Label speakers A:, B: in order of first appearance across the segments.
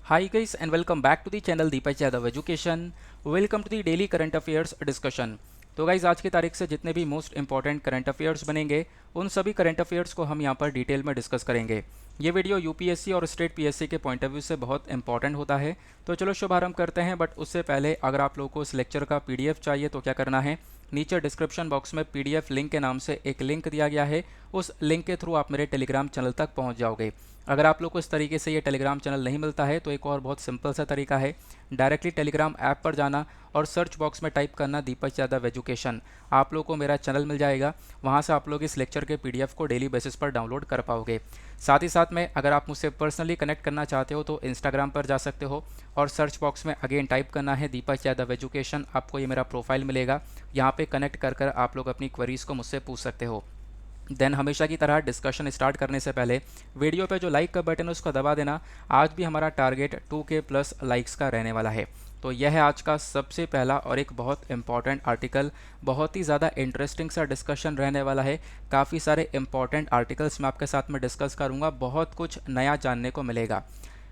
A: Hi guys and welcome back to the channel Deepak Yadav education. Welcome to the daily current affairs discussion. तो guys आज की तारीख से जितने भी मोस्ट इंपॉर्टेंट करंट अफेयर्स बनेंगे उन सभी करंट अफेयर्स को हम यहाँ पर डिटेल में डिस्कस करेंगे। ये वीडियो यूपीएससी और स्टेट पीएससी के पॉइंट ऑफ व्यू से बहुत इंपॉर्टेंट होता है। तो चलो शुभारंभ करते हैं, बट उससे पहले अगर आप लोगों को इस लेक्चर का पीडीएफ चाहिए तो क्या करना है, नीचे डिस्क्रिप्शन बॉक्स में पीडीएफ लिंक के नाम से एक लिंक दिया गया है, उस लिंक के थ्रू आप मेरे टेलीग्राम चैनल तक पहुंच जाओगे। अगर आप लोग को इस तरीके से ये टेलीग्राम चैनल नहीं मिलता है तो एक और बहुत सिंपल सा तरीका है, डायरेक्टली टेलीग्राम ऐप पर जाना और सर्च बॉक्स में टाइप करना दीपक यादव एजुकेशन। आप लोग को मेरा चैनल मिल जाएगा, वहाँ से आप लोग इस लेक्चर के पीडीएफ को डेली बेसिस पर डाउनलोड कर पाओगे। साथ ही साथ में अगर आप मुझसे पर्सनली कनेक्ट करना चाहते हो तो इंस्टाग्राम पर जा सकते हो और सर्च बॉक्स में अगेन टाइप करना है दीपक यादव एजुकेशन। आपको ये मेरा प्रोफाइल मिलेगा, यहाँ पे कनेक्ट कर कर आप लोग अपनी क्वेरीज को मुझसे पूछ सकते हो। देन हमेशा की तरह डिस्कशन स्टार्ट करने से पहले वीडियो पे जो लाइक का बटन है उसको दबा देना। आज भी हमारा टारगेट 2K प्लस लाइक्स का रहने वाला है। तो यह है आज का सबसे पहला और एक बहुत इंपॉर्टेंट आर्टिकल, बहुत ही ज़्यादा इंटरेस्टिंग सा डिस्कशन रहने वाला है। काफ़ी सारे इंपॉर्टेंट आर्टिकल्स मैं आपके साथ में डिस्कस करूँगा, बहुत कुछ नया जानने को मिलेगा।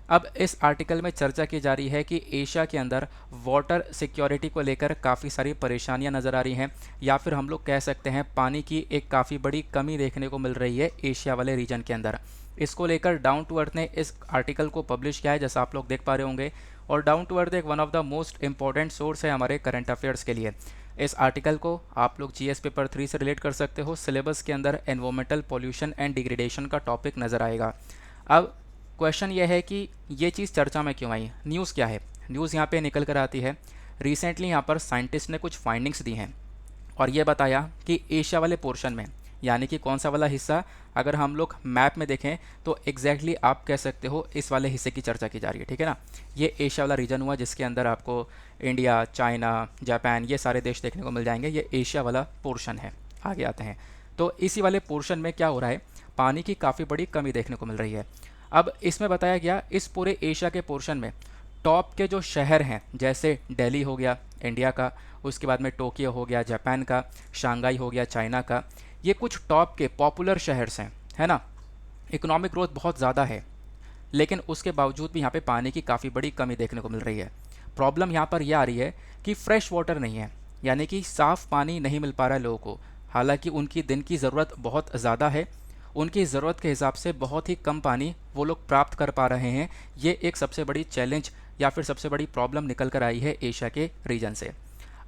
A: अब इस आर्टिकल में चर्चा की जा रही है कि एशिया के अंदर वाटर सिक्योरिटी को लेकर काफ़ी सारी परेशानियां नज़र आ रही हैं, या फिर हम लोग कह सकते हैं पानी की एक काफ़ी बड़ी कमी देखने को मिल रही है एशिया वाले रीजन के अंदर। इसको लेकर डाउन टू अर्थ ने इस आर्टिकल को पब्लिश किया है, जैसा आप लोग देख पा रहे होंगे। और डाउन टू अर्थ एक one of the most important source है हमारे करंट अफेयर्स के लिए। इस आर्टिकल को आप लोग जीएस पेपर 3 से रिलेट कर सकते हो। सिलेबस के अंदर एनवायरमेंटल पॉल्यूशन एंड डिग्रेडेशन का टॉपिक नज़र आएगा। अब क्वेश्चन ये है कि ये चीज़ चर्चा में क्यों आई, न्यूज़ क्या है। न्यूज़ यहाँ पे निकल कर आती है, रिसेंटली यहाँ पर साइंटिस्ट ने कुछ फाइंडिंग्स दी हैं और ये बताया कि एशिया वाले पोर्शन में, यानी कि कौन सा वाला हिस्सा, अगर हम लोग मैप में देखें तो एग्जैक्टली आप कह सकते हो इस वाले हिस्से की चर्चा की जा रही है, ठीक है ना। ये एशिया वाला रीजन हुआ जिसके अंदर आपको इंडिया, चाइना, जापान ये सारे देश देखने को मिल जाएंगे। ये एशिया वाला पोर्शन है। आगे आते हैं तो इसी वाले पोर्शन में क्या हो रहा है, पानी की काफ़ी बड़ी कमी देखने को मिल रही है। अब इसमें बताया गया इस पूरे एशिया के पोर्शन में टॉप के जो शहर हैं, जैसे दिल्ली हो गया इंडिया का, उसके बाद में टोक्यो हो गया जापान का, शंघाई हो गया चाइना का, ये कुछ टॉप के पॉपुलर शहर्स हैं, है ना। इकोनॉमिक ग्रोथ बहुत ज़्यादा है, लेकिन उसके बावजूद भी यहाँ पे पानी की काफ़ी बड़ी कमी देखने को मिल रही है। प्रॉब्लम यहाँ पर यह आ रही है कि फ्रेश वाटर नहीं है, यानी कि साफ़ पानी नहीं मिल पा रहा है लोगों को। हालांकि उनकी दिन की ज़रूरत बहुत ज़्यादा है, उनकी ज़रूरत के हिसाब से बहुत ही कम पानी वो लोग प्राप्त कर पा रहे हैं। ये एक सबसे बड़ी चैलेंज या फिर सबसे बड़ी प्रॉब्लम निकल कर आई है एशिया के रीजन से।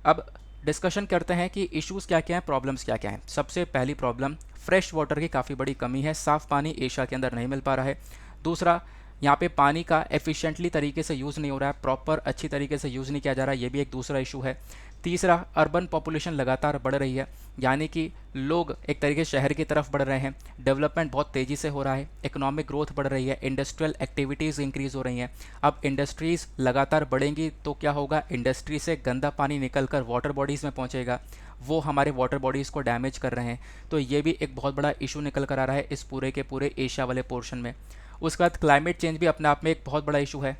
A: अब डिस्कशन करते हैं कि इश्यूज़ क्या क्या हैं, प्रॉब्लम्स क्या क्या हैं। सबसे पहली प्रॉब्लम, फ्रेश वाटर की काफ़ी बड़ी कमी है, साफ़ पानी एशिया के अंदर नहीं मिल पा रहा है। दूसरा, यहाँ पे पानी का एफिशिएंटली तरीके से यूज़ नहीं हो रहा है, प्रॉपर अच्छी तरीके से यूज़ नहीं किया जा रहा है, ये भी एक दूसरा इशू है। तीसरा, अर्बन पॉपुलेशन लगातार बढ़ रही है, यानी कि लोग एक तरीके से शहर की तरफ बढ़ रहे हैं, डेवलपमेंट बहुत तेज़ी से हो रहा है, इकोनॉमिक ग्रोथ बढ़ रही है, इंडस्ट्रियल एक्टिविटीज़ इंक्रीज़ हो रही हैं। अब इंडस्ट्रीज़ लगातार बढ़ेंगी तो क्या होगा, इंडस्ट्री से गंदा पानी निकल कर वाटर बॉडीज़ में पहुँचेगा, वो हमारे वाटर बॉडीज़ को डैमेज कर रहे हैं। तो ये भी एक बहुत बड़ा इशू निकल कर आ रहा है इस पूरे के पूरे एशिया वाले पोर्शन में। उसके बाद क्लाइमेट चेंज भी अपने आप में एक बहुत बड़ा इशू है।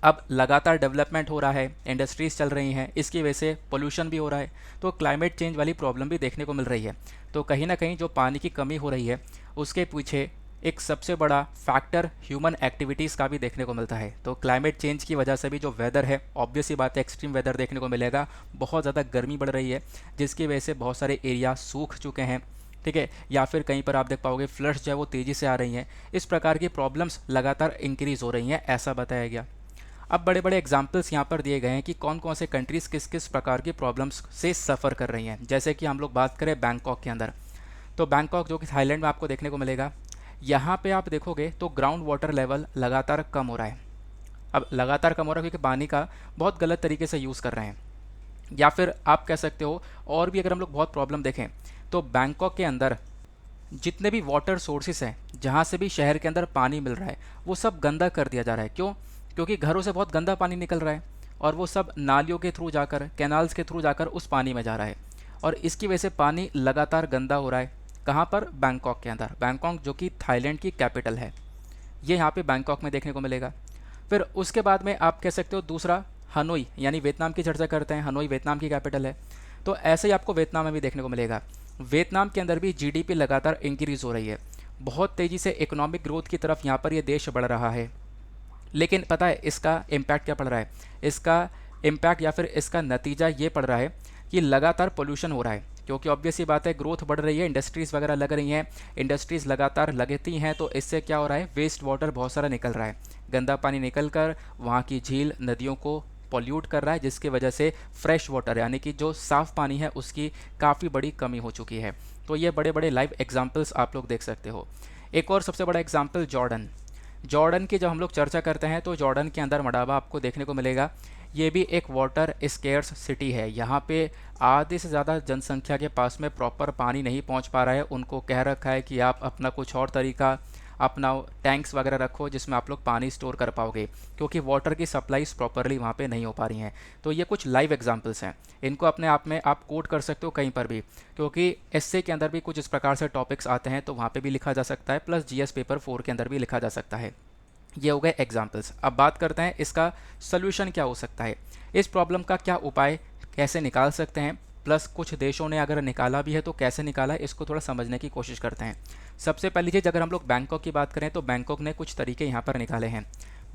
A: अब लगातार डेवलपमेंट हो रहा है, इंडस्ट्रीज़ चल रही हैं, इसकी वजह से पोल्यूशन भी हो रहा है, तो क्लाइमेट चेंज वाली प्रॉब्लम भी देखने को मिल रही है। तो कहीं ना कहीं जो पानी की कमी हो रही है उसके पीछे एक सबसे बड़ा फैक्टर ह्यूमन एक्टिविटीज़ का भी देखने को मिलता है। तो क्लाइमेट चेंज की वजह से भी जो वेदर है, ऑब्वियस ही बात है, एक्सट्रीम वेदर देखने को मिलेगा। बहुत ज़्यादा गर्मी बढ़ रही है जिसकी वजह से बहुत सारे एरिया सूख चुके हैं, ठीक है, या फिर कहीं पर आप देख पाओगे फ्लड्स जो है वो तेज़ी से आ रही हैं। इस प्रकार की प्रॉब्लम्स लगातार इंक्रीज़ हो रही हैं, ऐसा बताया गया। अब बड़े बड़े एग्जाम्पल्स यहाँ पर दिए गए हैं कि कौन कौन से कंट्रीज़ किस किस प्रकार की प्रॉब्लम्स से सफ़र कर रही हैं। जैसे कि हम लोग बात करें बैंकॉक के अंदर, तो बैंकॉक जो कि थाईलैंड में आपको देखने को मिलेगा, यहाँ पे आप देखोगे तो ग्राउंड वाटर लेवल लगातार कम हो रहा है। अब लगातार कम हो रहा है क्योंकि पानी का बहुत गलत तरीके से यूज़ कर रहे हैं, या फिर आप कह सकते हो और भी अगर हम लोग बहुत प्रॉब्लम देखें तो बैंकॉक के अंदर जितने भी वाटर सोर्सेस हैं, जहाँ से भी शहर के अंदर पानी मिल रहा है, वो सब गंदा कर दिया जा रहा है। क्यों? क्योंकि घरों से बहुत गंदा पानी निकल रहा है और वो सब नालियों के थ्रू जाकर, कैनाल्स के थ्रू जाकर उस पानी में जा रहा है, और इसकी वजह से पानी लगातार गंदा हो रहा है। कहाँ पर? बैंकॉक के अंदर। बैंकॉक जो कि थाईलैंड की कैपिटल है, ये यहाँ पे बैंकॉक में देखने को मिलेगा। फिर उसके बाद में आप कह सकते हो दूसरा, हनोई, यानी वियतनाम की चर्चा करते हैं। हनोई वियतनाम की कैपिटल है, तो ऐसे ही आपको वियतनाम में भी देखने को मिलेगा। वियतनाम के अंदर भी जीडीपी लगातार इंक्रीज़ हो रही है, बहुत तेज़ी से इकोनॉमिक ग्रोथ की तरफ यहाँ पर ये देश बढ़ रहा है। लेकिन पता है इसका इम्पैक्ट क्या पड़ रहा है? इसका इम्पैक्ट या फिर इसका नतीजा ये पड़ रहा है कि लगातार पोल्यूशन हो रहा है, क्योंकि ऑब्वियस सी बात है, ग्रोथ बढ़ रही है, इंडस्ट्रीज़ वगैरह लग रही हैं, इंडस्ट्रीज़ लगातार लगती हैं, तो इससे क्या हो रहा है, वेस्ट वाटर बहुत सारा निकल रहा है, गंदा पानी निकल कर वहाँ की झील नदियों को पॉल्यूट कर रहा है, जिसकी वजह से फ्रेश वाटर यानी कि जो साफ़ पानी है उसकी काफ़ी बड़ी कमी हो चुकी है। तो ये बड़े बड़े लाइव एग्जाम्पल्स आप लोग देख सकते हो। एक और सबसे बड़ा एग्जाम्पल जॉर्डन। जॉर्डन की जब हम लोग चर्चा करते हैं तो जॉर्डन के अंदर मडाबा आपको देखने को मिलेगा। ये भी एक वाटर स्केर्स सिटी है। यहाँ पे आधे से ज़्यादा जनसंख्या के पास में प्रॉपर पानी नहीं पहुँच पा रहा है। उनको कह रखा है कि आप अपना कुछ और तरीका अपना टैंक्स वगैरह रखो जिसमें आप लोग पानी स्टोर कर पाओगे, क्योंकि वाटर की सप्लाईज प्रॉपरली वहाँ पे नहीं हो पा रही हैं। तो ये कुछ लाइव एग्जांपल्स हैं, इनको अपने आप में आप कोट कर सकते हो कहीं पर भी, क्योंकि एसए के अंदर भी कुछ इस प्रकार से टॉपिक्स आते हैं तो वहाँ पे भी लिखा जा सकता है, प्लस जीएस पेपर 4 के अंदर भी लिखा जा सकता है। ये हो गए एग्जाम्पल्स। अब बात करते हैं इसका सोल्यूशन क्या हो सकता है, इस प्रॉब्लम का क्या उपाय कैसे निकाल सकते हैं, प्लस कुछ देशों ने अगर निकाला भी है तो कैसे निकाला है, इसको थोड़ा समझने की कोशिश करते हैं। सबसे पहली चीज़, अगर हम लोग बैंकॉक की बात करें तो बैंकॉक ने कुछ तरीके यहाँ पर निकाले हैं।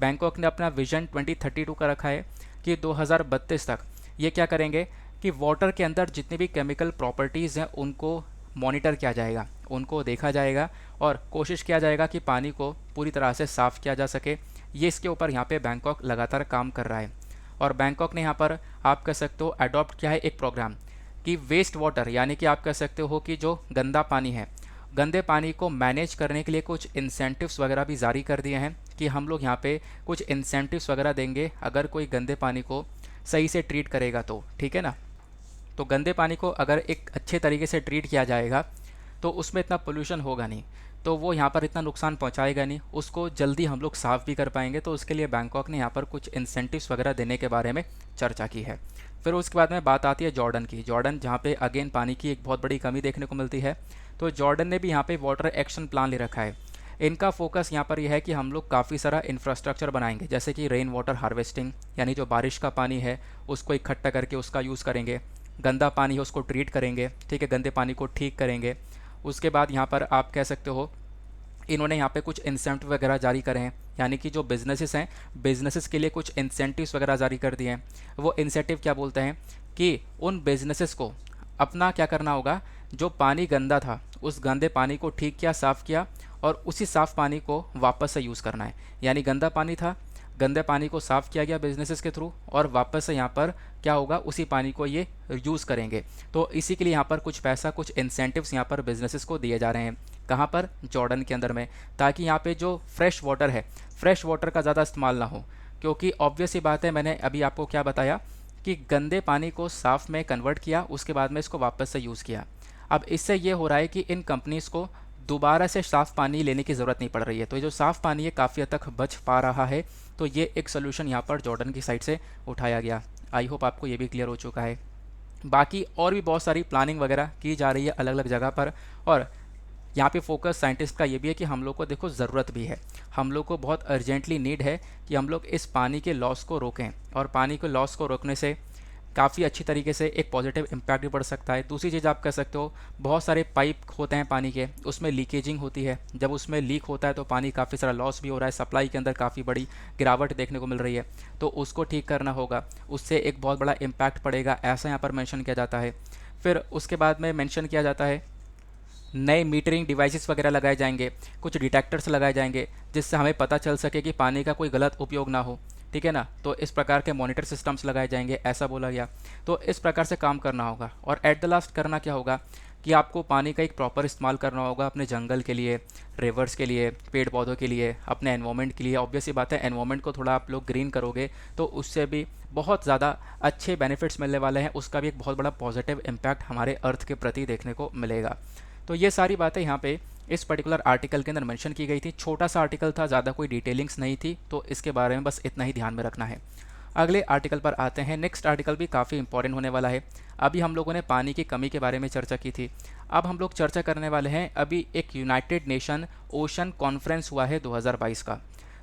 A: बैंकॉक ने अपना विजन 2032 का रखा है कि 2032 तक ये क्या करेंगे कि वाटर के अंदर जितनी भी केमिकल प्रॉपर्टीज़ हैं उनको मॉनिटर किया जाएगा, उनको देखा जाएगा और कोशिश किया जाएगा कि पानी को पूरी तरह से साफ़ किया जा सके। ये इसके ऊपर यहाँ पे बैंकॉक लगातार काम कर रहा है। और बैंकॉक ने यहाँ पर आप कह सकते हो अडॉप्ट किया है एक प्रोग्राम कि वेस्ट वाटर यानी कि आप कह सकते हो कि जो गंदा पानी है, गंदे पानी को मैनेज करने के लिए कुछ इंसेंटिव्स वगैरह भी जारी कर दिए हैं कि हम लोग यहाँ पे कुछ इंसेंटिव्स वगैरह देंगे अगर कोई गंदे पानी को सही से ट्रीट करेगा तो, ठीक है ना। तो गंदे पानी को अगर एक अच्छे तरीके से ट्रीट किया जाएगा तो उसमें इतना पोल्यूशन होगा नहीं, तो वो यहाँ पर इतना नुकसान पहुँचाएगा नहीं, उसको जल्दी हम लोग साफ़ भी कर पाएंगे। तो उसके लिए बैंकॉक ने यहाँ पर कुछ इंसेंटिव्स वगैरह देने के बारे में चर्चा की है। फिर उसके बाद में बात आती है जॉर्डन की। जॉर्डन जहाँ पे अगेन पानी की एक बहुत बड़ी कमी देखने को मिलती है, तो जॉर्डन ने भी यहाँ पे वाटर एक्शन प्लान ले रखा है। इनका फोकस यहाँ पर यह है कि हम लोग काफ़ी सारा इंफ्रास्ट्रक्चर बनाएंगे, जैसे कि रेन वाटर हार्वेस्टिंग यानी जो बारिश का पानी है उसको इकट्ठा करके उसका यूज़ करेंगे, गंदा पानी है उसको ट्रीट करेंगे, ठीक है, गंदे पानी को ठीक करेंगे। उसके बाद यहाँ पर आप कह सकते हो इन्होंने यहाँ पे कुछ इंसेंटिव वगैरह जारी करे हैं, यानी कि जो बिजनेसेस हैं बिजनेसेस के लिए कुछ इंसेंटिव्स वगैरह जारी कर दिए हैं। वो इंसेंटिव क्या बोलते हैं कि उन बिजनेसेस को अपना क्या करना होगा, जो पानी गंदा था उस गंदे पानी को ठीक किया, साफ़ किया और उसी साफ़ पानी को वापस से यूज़ करना है। यानी गंदा पानी था, गंदे पानी को साफ़ किया गया बिजनेसेस के थ्रू और वापस से यहाँ पर क्या होगा, उसी पानी को ये यूज़ करेंगे। तो इसी के लिए यहाँ पर कुछ पैसा, कुछ इंसेंटिव्स यहाँ पर बिजनेसेस को दिए जा रहे हैं। कहाँ पर? जॉर्डन के अंदर में, ताकि यहाँ पे जो फ्रेश वाटर है, फ्रेश वाटर का ज़्यादा इस्तेमाल ना हो, क्योंकि ऑब्वियस ही बात है, मैंने अभी आपको क्या बताया कि गंदे पानी को साफ़ में कन्वर्ट किया, उसके बाद में इसको वापस से यूज़ किया। अब इससे ये हो रहा है कि इन कंपनीज़ को दोबारा से साफ़ पानी लेने की ज़रूरत नहीं पड़ रही है, तो ये जो साफ़ पानी है काफ़ी हद तक बच पा रहा है। तो ये एक सोल्यूशन यहाँ पर जॉर्डन की साइड से उठाया गया। आई होप आपको ये भी क्लियर हो चुका है। बाकी और भी बहुत सारी प्लानिंग वगैरह की जा रही है अलग अलग जगह पर, और यहाँ पे फोकस साइंटिस्ट का ये भी है कि हम लोग को देखो ज़रूरत भी है, हम लोग को बहुत अर्जेंटली नीड है कि हम लोग इस पानी के लॉस को रोकें, और पानी के लॉस को रोकने से काफ़ी अच्छी तरीके से एक पॉजिटिव इम्पैक्ट भी पड़ सकता है। दूसरी चीज़ आप कह सकते हो, बहुत सारे पाइप होते हैं पानी के, उसमें लीकेजिंग होती है, जब उसमें लीक होता है तो पानी काफ़ी सारा लॉस भी हो रहा है, सप्लाई के अंदर काफ़ी बड़ी गिरावट देखने को मिल रही है, तो उसको ठीक करना होगा, उससे एक बहुत बड़ा इम्पैक्ट पड़ेगा, ऐसा यहाँ पर मेंशन किया जाता है। फिर उसके बाद में मेंशन किया जाता है नए मीटरिंग डिवाइसेस वगैरह लगाए जाएंगे, कुछ डिटेक्टर्स लगाए जाएंगे, जिससे हमें पता चल सके कि पानी का कोई गलत उपयोग ना हो, ठीक है ना। तो इस प्रकार के मॉनिटर सिस्टम्स लगाए जाएंगे, ऐसा बोला गया। तो इस प्रकार से काम करना होगा, और एट द लास्ट करना क्या होगा कि आपको पानी का एक प्रॉपर इस्तेमाल करना होगा अपने जंगल के लिए, रिवर्स के लिए, पेड़ पौधों के लिए, अपने एनवायरनमेंट के लिए। ऑब्वियस ही बात है, एनवायरनमेंट को थोड़ा आप लोग ग्रीन करोगे तो उससे भी बहुत ज़्यादा अच्छे बेनिफिट्स मिलने वाले हैं, उसका भी एक बहुत बड़ा पॉजिटिव इम्पैक्ट हमारे अर्थ के प्रति देखने को मिलेगा। तो ये सारी बातें यहाँ पे इस पर्टिकुलर आर्टिकल के अंदर मेंशन की गई थी। छोटा सा आर्टिकल था, ज़्यादा कोई डिटेलिंग्स नहीं थी, तो इसके बारे में बस इतना ही ध्यान में रखना है। अगले आर्टिकल पर आते हैं। नेक्स्ट आर्टिकल भी काफ़ी इंपॉर्टेंट होने वाला है। अभी हम लोगों ने पानी की कमी के बारे में चर्चा की थी, अब हम लोग चर्चा करने वाले हैं अभी एक यूनाइटेड नेशन ओशन कॉन्फ्रेंस हुआ है 2022 का।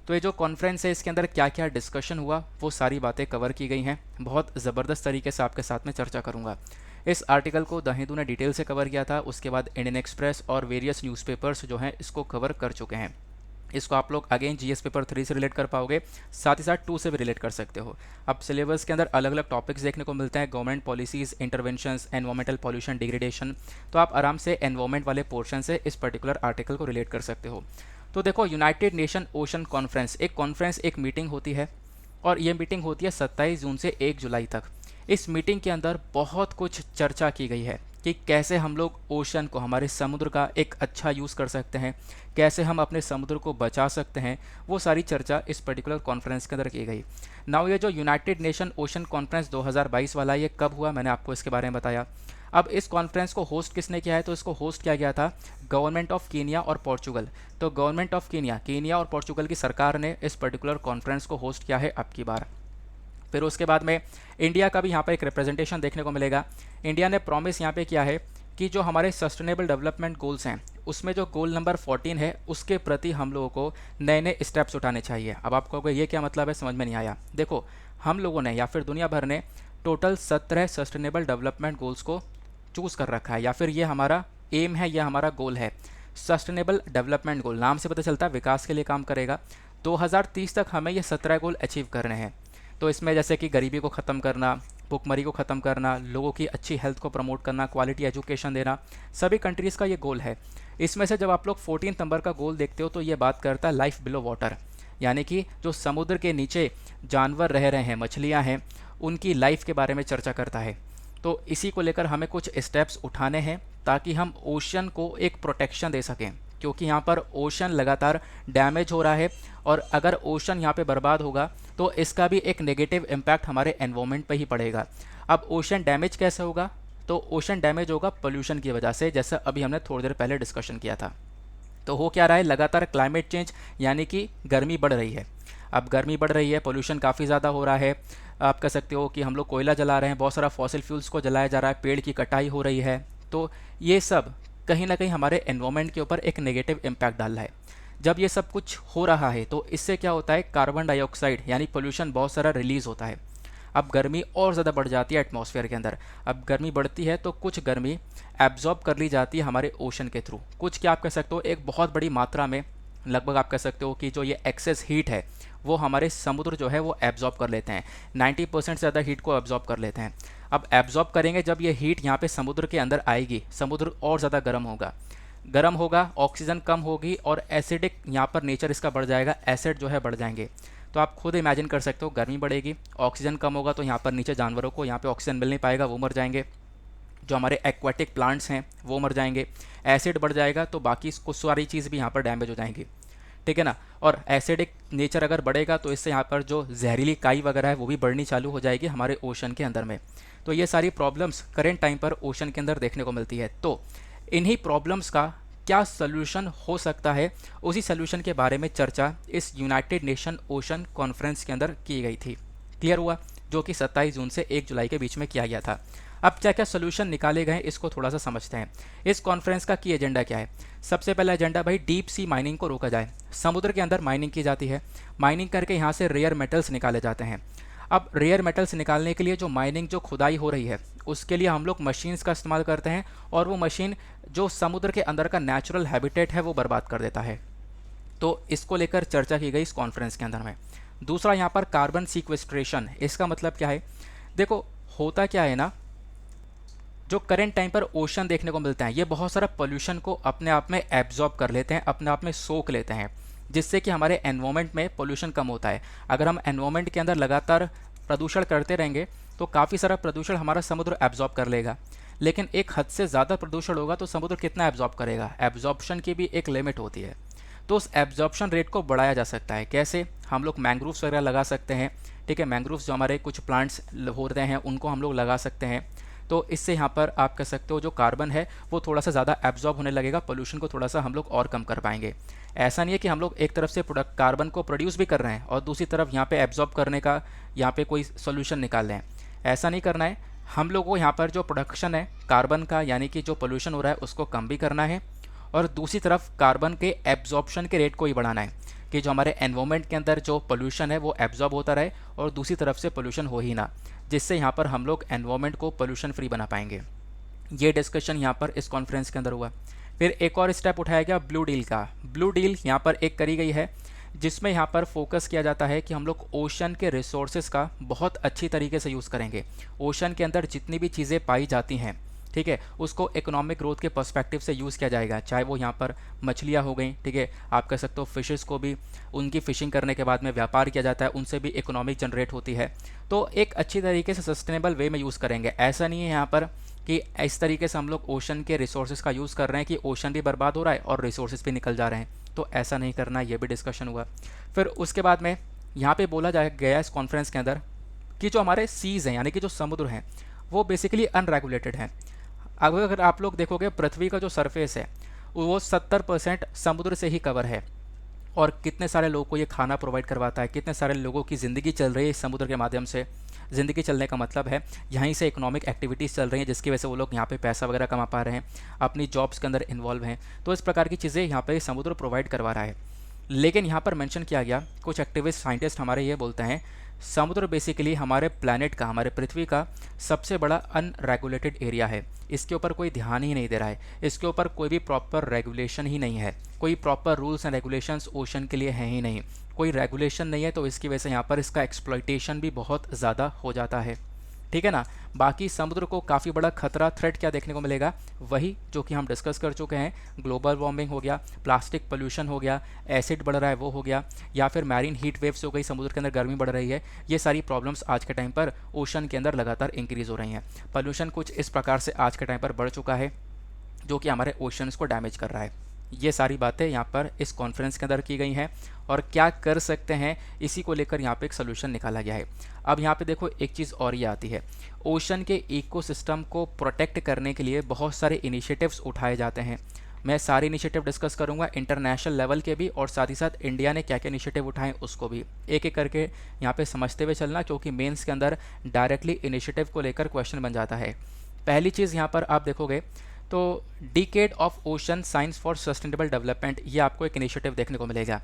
A: तो ये जो कॉन्फ्रेंस है इसके अंदर क्या क्या डिस्कशन हुआ वो सारी बातें कवर की गई हैं, बहुत ज़बरदस्त तरीके से आपके साथ में चर्चा करूँगा। इस आर्टिकल को द हिंदू ने डिटेल से कवर किया था, उसके बाद इंडियन एक्सप्रेस और वेरियस न्यूज़पेपर्स जो हैं इसको कवर कर चुके हैं। इसको आप लोग अगेन जीएस पेपर 3 से रिलेट कर पाओगे, साथ ही साथ 2 से भी रिलेट कर सकते हो। अब सिलेबस के अंदर अलग अलग टॉपिक्स देखने को मिलते हैं, government policies, interventions, environmental pollution, degradation. तो आप आराम से एनवायरमेंट वाले पोर्शन से इस पर्टिकुलर आर्टिकल को रिलेट कर सकते हो। तो देखो, यूनाइटेड नेशन ओशन कॉन्फ्रेंस, एक कॉन्फ्रेंस, एक मीटिंग होती है, और ये मीटिंग होती है 27 जून से 1 जुलाई तक। इस मीटिंग के अंदर बहुत कुछ चर्चा की गई है कि कैसे हम लोग ओशन को, हमारे समुद्र का एक अच्छा यूज़ कर सकते हैं, कैसे हम अपने समुद्र को बचा सकते हैं। वो सारी चर्चा इस पर्टिकुलर कॉन्फ्रेंस के अंदर की गई। नाउ ये जो यूनाइटेड नेशन ओशन कॉन्फ्रेंस 2022 वाला, ये कब हुआ, मैंने आपको इसके बारे में बताया। अब इस कॉन्फ्रेंस को होस्ट किसने किया है, तो इसको होस्ट किया गया था गवर्नमेंट ऑफ कीनिया और पोर्चुगल। तो गवर्नमेंट ऑफ कीनिया और पोर्चुगल की सरकार ने इस पर्टिकुलर कॉन्फ्रेंस को होस्ट किया है अब की बार। फिर उसके बाद में इंडिया का भी यहाँ पर एक रिप्रेजेंटेशन देखने को मिलेगा। इंडिया ने प्रॉमिस यहाँ पे किया है कि जो हमारे सस्टेनेबल डेवलपमेंट गोल्स हैं, उसमें जो गोल नंबर 14 है, उसके प्रति हम लोगों को नए नए स्टेप्स उठाने चाहिए। अब आपको कहोगे ये क्या मतलब है, समझ में नहीं आया। देखो, हम लोगों ने या फिर दुनिया भर ने टोटल 17 सस्टेनेबल डेवलपमेंट गोल्स को चूज़ कर रखा है, या फिर ये हमारा एम है, ये हमारा गोल है। सस्टेनेबल डेवलपमेंट गोल, नाम से पता चलता है विकास के लिए काम करेगा। 2030 तक हमें ये 17 गोल अचीव करने हैं। तो इसमें जैसे कि गरीबी को ख़त्म करना, भुखमरी को ख़त्म करना, लोगों की अच्छी हेल्थ को प्रमोट करना, क्वालिटी एजुकेशन देना, सभी कंट्रीज़ का ये गोल है। इसमें से जब आप लोग 14 नंबर का गोल देखते हो, तो ये बात करता है लाइफ बिलो वाटर, यानी कि जो समुद्र के नीचे जानवर रह रहे हैं, मछलियाँ हैं, उनकी लाइफ के बारे में चर्चा करता है। तो इसी को लेकर हमें कुछ स्टेप्स उठाने हैं ताकि हम ओशन को एक प्रोटेक्शन दे सकें, क्योंकि यहाँ पर ओशन लगातार डैमेज हो रहा है, और अगर ओशन यहाँ पे बर्बाद होगा तो इसका भी एक नेगेटिव इम्पैक्ट हमारे एनवायरनमेंट पे ही पड़ेगा। अब ओशन डैमेज कैसे होगा, तो ओशन डैमेज होगा पोल्यूशन की वजह से, जैसा अभी हमने थोड़ी देर पहले डिस्कशन किया था। तो हो क्या रहा है, लगातार क्लाइमेट चेंज, यानी कि गर्मी बढ़ रही है। अब गर्मी बढ़ रही है, पोल्यूशन काफ़ी ज़्यादा हो रहा है। आप कह सकते हो कि हम लोग कोयला जला रहे हैं, बहुत सारा फॉसिल फ्यूल्स को जलाया जा रहा है, पेड़ की कटाई हो रही है। तो ये सब कहीं ना कहीं हमारे एनवायरनमेंट के ऊपर एक नेगेटिव इम्पैक्ट डाल रहा है। जब ये सब कुछ हो रहा है तो इससे क्या होता है, कार्बन डाइऑक्साइड यानी पोल्यूशन बहुत सारा रिलीज़ होता है। अब गर्मी और ज़्यादा बढ़ जाती है एटमॉस्फेयर के अंदर। अब गर्मी बढ़ती है तो कुछ गर्मी एब्जॉर्ब कर ली जाती है हमारे ओशन के थ्रू। कुछ क्या आप कह सकते हो, एक बहुत बड़ी मात्रा में, लगभग आप कह सकते हो कि जो ये एक्सेस हीट है वो हमारे समुद्र जो है वो एब्जॉर्ब कर लेते हैं। 90% से ज़्यादा हीट को एब्जॉर्ब कर लेते हैं। अब एब्जॉर्ब करेंगे, जब ये हीट यहाँ पे समुद्र के अंदर आएगी, समुद्र और ज़्यादा गर्म होगा, ऑक्सीजन कम होगी, और एसिडिक यहाँ पर नेचर इसका बढ़ जाएगा, एसिड जो है बढ़ जाएंगे। तो आप खुद इमेजिन कर सकते हो, गर्मी बढ़ेगी, ऑक्सीजन कम होगा, तो यहाँ पर नीचे जानवरों को यहाँ पे ऑक्सीजन मिल नहीं पाएगा, वो मर जाएंगे। जो हमारे एक्वाटिक प्लांट्स हैं वो मर जाएंगे। एसिड बढ़ जाएगा तो बाकी कुछ सारी चीज़ भी यहाँ पर डैमेज हो जाएंगी, ठीक है ना। और एसिडिक नेचर अगर बढ़ेगा तो इससे यहाँ पर जो जहरीली काई वगैरह है वो भी बढ़नी चालू हो जाएगी हमारे ओशन के अंदर में। तो ये सारी प्रॉब्लम्स करेंट टाइम पर ओशन के अंदर देखने को मिलती है। तो इन्हीं प्रॉब्लम्स का क्या सलूशन हो सकता है, उसी सलूशन के बारे में चर्चा इस यूनाइटेड नेशन ओशन कॉन्फ्रेंस के अंदर की गई थी। क्लियर हुआ, जो कि 27 जून से 1 जुलाई के बीच में किया गया था। अब क्या क्या सोल्यूशन निकाले गए इसको थोड़ा सा समझते हैं। इस कॉन्फ्रेंस का की एजेंडा क्या है। सबसे पहला एजेंडा भाई, डीप सी माइनिंग को रोका जाए। समुद्र के अंदर माइनिंग की जाती है, माइनिंग करके यहाँ से रेयर मेटल्स निकाले जाते हैं। अब रेयर मेटल्स निकालने के लिए जो माइनिंग, जो खुदाई हो रही है, उसके लिए हम लोग मशीन्स का इस्तेमाल करते हैं, और वो मशीन जो समुद्र के अंदर का नेचुरल हैबिटेट है वो बर्बाद कर देता है। तो इसको लेकर चर्चा की गई इस कॉन्फ्रेंस के अंदर में। दूसरा यहाँ पर कार्बन सीक्वेस्ट्रेशन, इसका मतलब क्या है, देखो होता क्या है ना, जो करेंट टाइम पर ओशन देखने को मिलते हैं, ये बहुत सारा पोल्यूशन को अपने आप में एब्जॉर्ब कर लेते हैं, अपने आप में सोख लेते हैं, जिससे कि हमारे एनवायरनमेंट में पोल्यूशन कम होता है। अगर हम एनवायरनमेंट के अंदर लगातार प्रदूषण करते रहेंगे तो काफ़ी सारा प्रदूषण हमारा समुद्र एब्जॉर्ब कर लेगा, लेकिन एक हद से ज़्यादा प्रदूषण होगा तो समुद्र कितना एब्जॉर्ब करेगा, एब्जॉर्प्शन की भी एक लिमिट होती है। तो उस एब्जॉर्प्शन रेट को बढ़ाया जा सकता है। कैसे, हम लोग मैंग्रोव्स वगैरह लगा सकते हैं, ठीक है। मैंग्रोव्स जो हमारे कुछ प्लांट्स होते हैं उनको हम लोग लगा सकते हैं। तो इससे यहाँ पर आप कह सकते हो जो कार्बन है वो थोड़ा सा ज़्यादा एब्जॉर्ब होने लगेगा, पोल्यूशन को थोड़ा सा हम लोग और कम कर पाएंगे। ऐसा नहीं है कि हम लोग एक तरफ से कार्बन को प्रोड्यूस भी कर रहे हैं और दूसरी तरफ यहाँ पे एब्जॉर्ब करने का यहाँ पे कोई सोल्यूशन निकाल रहे हैं, ऐसा नहीं करना है। हम लोग को यहाँ पर जो प्रोडक्शन है कार्बन का, यानी कि जो पोल्यूशन हो रहा है उसको कम भी करना है, और दूसरी तरफ कार्बन के एब्जॉर्प्शन के रेट को ही बढ़ाना है कि जो हमारे एनवायरनमेंट के अंदर जो पोल्यूशन है वो एब्जॉर्ब होता रहे और दूसरी तरफ से पोल्यूशन हो ही ना, जिससे यहाँ पर हम लोग एनवायरनमेंट को पोल्यूशन फ्री बना पाएंगे। ये डिस्कशन यहाँ पर इस कॉन्फ्रेंस के अंदर हुआ, फिर एक और स्टेप उठाया गया ब्लू डील का। ब्लू डील यहाँ पर एक करी गई है जिसमें यहाँ पर फोकस किया जाता है कि हम लोग ओशन के रिसोर्सेज का बहुत अच्छी तरीके से यूज़ करेंगे। ओशन के अंदर जितनी भी चीज़ें पाई जाती हैं, ठीक है, उसको इकोनॉमिक ग्रोथ के पर्सपेक्टिव से यूज़ किया जाएगा। चाहे वो यहाँ पर मछलियाँ हो गई, ठीक है, आप कह सकते हो फिशेस को भी उनकी फ़िशिंग करने के बाद में व्यापार किया जाता है, उनसे भी इकोनॉमिक जनरेट होती है। तो एक अच्छी तरीके से सस्टेनेबल वे में यूज़ करेंगे। ऐसा नहीं है यहाँ पर कि इस तरीके से हम लोग ओशन के रिसोर्सेज का यूज़ कर रहे हैं कि ओशन भी बर्बाद हो रहा है और रिसोर्सेज भी निकल जा रहे हैं। तो ऐसा नहीं करना, ये भी डिस्कशन हुआ। फिर उसके बाद में यहाँ पे बोला गया इस कॉन्फ्रेंस के अंदर कि जो हमारे सीज़ हैं, यानी कि जो समुद्र हैं, वो बेसिकली अनरेगुलेटेड हैं। अगर आप लोग देखोगे पृथ्वी का जो सरफेस है वो 70% समुद्र से ही कवर है, और कितने सारे लोगों को ये खाना प्रोवाइड करवाता है, कितने सारे लोगों की ज़िंदगी चल रही है इस समुद्र के माध्यम से। ज़िंदगी चलने का मतलब है यहीं से इकोनॉमिक एक्टिविटीज़ चल रही हैं, जिसकी वजह से वो लोग यहाँ पे पैसा वगैरह कमा पा रहे हैं, अपनी जॉब्स के अंदर इन्वॉल्व हैं। तो इस प्रकार की चीज़ें यहाँ पे समुद्र प्रोवाइड करवा रहा है। लेकिन यहाँ पर मेंशन किया गया, कुछ एक्टिविस्ट साइंटिस्ट हमारे ये बोलते हैं समुद्र बेसिकली हमारे प्लैनेट का, हमारे पृथ्वी का सबसे बड़ा अनरेगुलेटेड एरिया है। इसके ऊपर कोई ध्यान ही नहीं दे रहा है, इसके ऊपर कोई भी प्रॉपर रेगुलेशन ही नहीं है, कोई proper rules and regulations ocean के लिए हैं ही नहीं, कोई रेगुलेशन नहीं है। तो इसकी वजह से यहाँ पर इसका एक्सप्लॉइटेशन भी बहुत ज़्यादा हो जाता है, ठीक है ना। बाकी समुद्र को काफ़ी बड़ा खतरा, थ्रेट क्या देखने को मिलेगा, वही जो कि हम डिस्कस कर चुके हैं। ग्लोबल वार्मिंग हो गया, प्लास्टिक पोल्यूशन हो गया, एसिड बढ़ रहा है वो हो गया, या फिर मैरीन हीट वेव्स हो गई, समुद्र के अंदर गर्मी बढ़ रही है। ये सारी प्रॉब्लम्स आज के टाइम पर ओशन के अंदर लगातार इंक्रीज़ हो रही हैं। पोल्यूशन कुछ इस प्रकार से आज के टाइम पर बढ़ चुका है जो कि हमारे ओशंस को डैमेज कर रहा है। ये सारी बातें यहाँ पर इस कॉन्फ्रेंस के अंदर की गई हैं, और क्या कर सकते हैं इसी को लेकर यहाँ पे एक सोल्यूशन निकाला गया है। अब यहाँ पे देखो एक चीज़ और ये आती है, ओशन के इकोसिस्टम को प्रोटेक्ट करने के लिए बहुत सारे इनिशिएटिव्स उठाए जाते हैं। मैं सारे इनिशिएटिव डिस्कस करूँगा इंटरनेशनल लेवल के भी, और साथ ही साथ इंडिया ने क्या क्या इनिशिएटिव उठाए उसको भी एक एक करके यहाँ पे समझते हुए चलना, क्योंकि मेंस के अंदर डायरेक्टली इनिशिएटिव को लेकर क्वेश्चन बन जाता है। पहली चीज़ यहाँ पर आप देखोगे तो decade of ocean science for sustainable development, ये आपको एक इनिशिएटिव देखने को मिलेगा।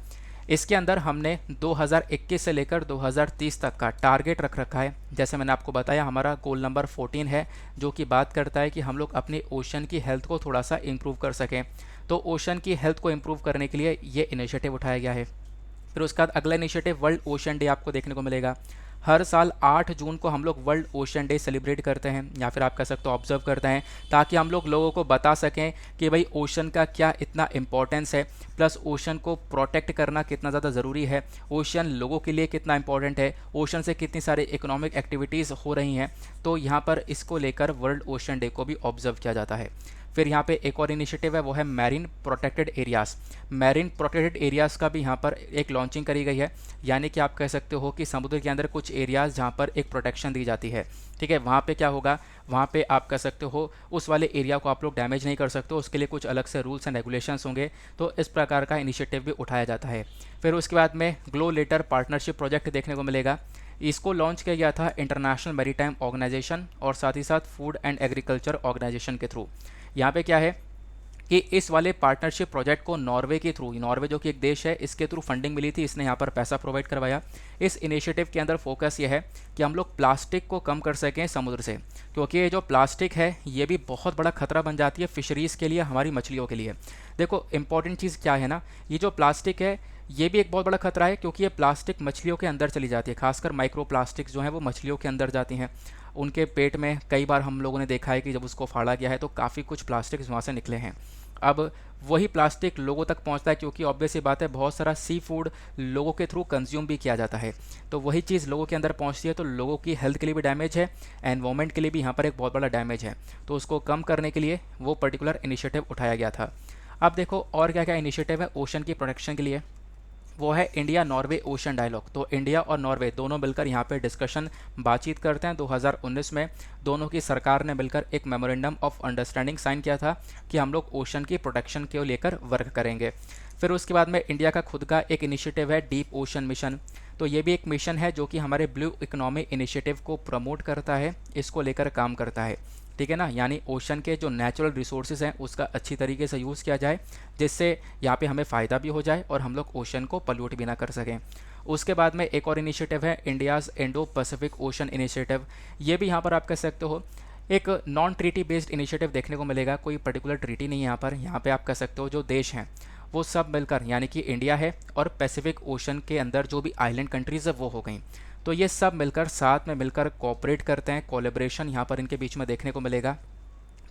A: इसके अंदर हमने 2021 से लेकर 2030 तक का टारगेट रख रखा है। जैसे मैंने आपको बताया हमारा गोल नंबर 14 है, जो कि बात करता है कि हम लोग अपने ओशन की हेल्थ को थोड़ा सा इम्प्रूव कर सकें। तो ओशन की हेल्थ को इम्प्रूव करने के लिए ये इनिशिएटिव उठाया गया है। फिर उसके बाद अगला इनिशिएटिव वर्ल्ड ओशन डे आपको देखने को मिलेगा। हर साल 8 जून को हम लोग वर्ल्ड ओशन डे सेलिब्रेट करते हैं, या फिर आप कह सकते हो ऑब्जर्व करते हैं, ताकि हम लोग लोगों को बता सकें कि भाई ओशन का क्या इतना इम्पोर्टेंस है, प्लस ओशन को प्रोटेक्ट करना कितना ज़्यादा ज़रूरी है, ओशन लोगों के लिए कितना इंपॉर्टेंट है, ओशन से कितनी सारी इकोनॉमिक एक्टिविटीज़ हो रही हैं। तो यहाँ पर इसको लेकर वर्ल्ड ओशन डे को भी ऑब्जर्व किया जाता है। फिर यहाँ पे एक और इनिशिएटिव है, वो है marine protected areas. Marine protected areas का भी यहाँ पर एक लॉन्चिंग करी गई है, यानी कि आप कह सकते हो कि समुद्र के अंदर कुछ एरियाज़ जहाँ पर एक प्रोटेक्शन दी जाती है, ठीक है। वहाँ पे क्या होगा, वहाँ पे आप कह सकते हो उस वाले एरिया को आप लोग डैमेज नहीं कर सकते हो, उसके लिए कुछ अलग से रूल्स एंड रेगुलेशंस होंगे। तो इस प्रकार का इनिशिएटिव भी उठाया जाता है। फिर उसके बाद में ग्लो लेटर पार्टनरशिप प्रोजेक्ट देखने को मिलेगा। इसको लॉन्च किया गया था इंटरनेशनल मैरीटाइम ऑर्गेनाइजेशन और साथ ही साथ फूड एंड एग्रीकल्चर ऑर्गेनाइजेशन के थ्रू। यहाँ पे क्या है कि इस वाले पार्टनरशिप प्रोजेक्ट को नॉर्वे के थ्रू, नॉर्वे जो कि एक देश है, इसके थ्रू फंडिंग मिली थी, इसने यहाँ पर पैसा प्रोवाइड करवाया। इस इनिशिएटिव के अंदर फोकस ये है कि हम लोग प्लास्टिक को कम कर सकें समुद्र से, क्योंकि ये जो प्लास्टिक है ये भी बहुत बड़ा खतरा बन जाती है फिशरीज़ के लिए, हमारी मछलियों के लिए। देखो इंपॉर्टेंट चीज़ क्या है ना, ये जो प्लास्टिक है ये भी एक बहुत बड़ा खतरा है, क्योंकि ये प्लास्टिक मछलियों के अंदर चली जाती है, खासकर माइक्रो प्लास्टिक्स जो है वो मछलियों के अंदर जाती हैं। उनके पेट में कई बार हम लोगों ने देखा है कि जब उसको फाड़ा गया है तो काफ़ी कुछ प्लास्टिक्स वहाँ से निकले हैं। अब वही प्लास्टिक लोगों तक पहुँचता है, क्योंकि ऑब्वियस सी बात है बहुत सारा सी फूड लोगों के थ्रू कंज्यूम भी किया जाता है। तो वही चीज़ लोगों के अंदर पहुँचती है, तो लोगों की हेल्थ के लिए भी डैमेज है, एनवायरनमेंट के लिए भी यहाँ पर एक बहुत बड़ा डैमेज है। तो उसको कम करने के लिए वो पर्टिकुलर इनिशिएटिव उठाया गया था। अब देखो और क्या क्या इनिशिएटिव है ओशन की प्रोटेक्शन के लिए, वो है इंडिया नॉर्वे ओशन डायलॉग। तो इंडिया और नॉर्वे दोनों मिलकर यहाँ पे डिस्कशन बातचीत करते हैं। 2019 में दोनों की सरकार ने मिलकर एक मेमोरेंडम ऑफ अंडरस्टैंडिंग साइन किया था कि हम लोग ओशन की प्रोटेक्शन को लेकर वर्क करेंगे। फिर उसके बाद में इंडिया का खुद का एक इनिशिएटिव है डीप ओशन मिशन। तो ये भी एक मिशन है जो कि हमारे ब्लू इकोनॉमी इनिशिएटिव को प्रमोट करता है, इसको लेकर काम करता है, ठीक है ना। यानी ओशन के जो नेचुरल रिसोर्सेज हैं उसका अच्छी तरीके से यूज़ किया जाए, जिससे यहाँ पे हमें फ़ायदा भी हो जाए और हम लोग ओशन को पल्यूट भी ना कर सकें। उसके बाद में एक और इनिशिएटिव है India's Indo Pacific ocean initiative. ये भी यहाँ पर आप कह सकते हो एक नॉन ट्रीटी बेस्ड इनिशिएटिव देखने को मिलेगा। कोई पर्टिकुलर ट्रीटी नहीं है यहाँ पे आप कह सकते हो जो देश हैं वो सब मिलकर, यानी कि इंडिया है और पैसिफिक ओशन के अंदर जो भी आइलैंड कंट्रीज़ है वो हो गई, तो ये सब मिलकर साथ में मिलकर कोऑपरेट करते हैं। कोलेब्रेशन यहाँ पर इनके बीच में देखने को मिलेगा,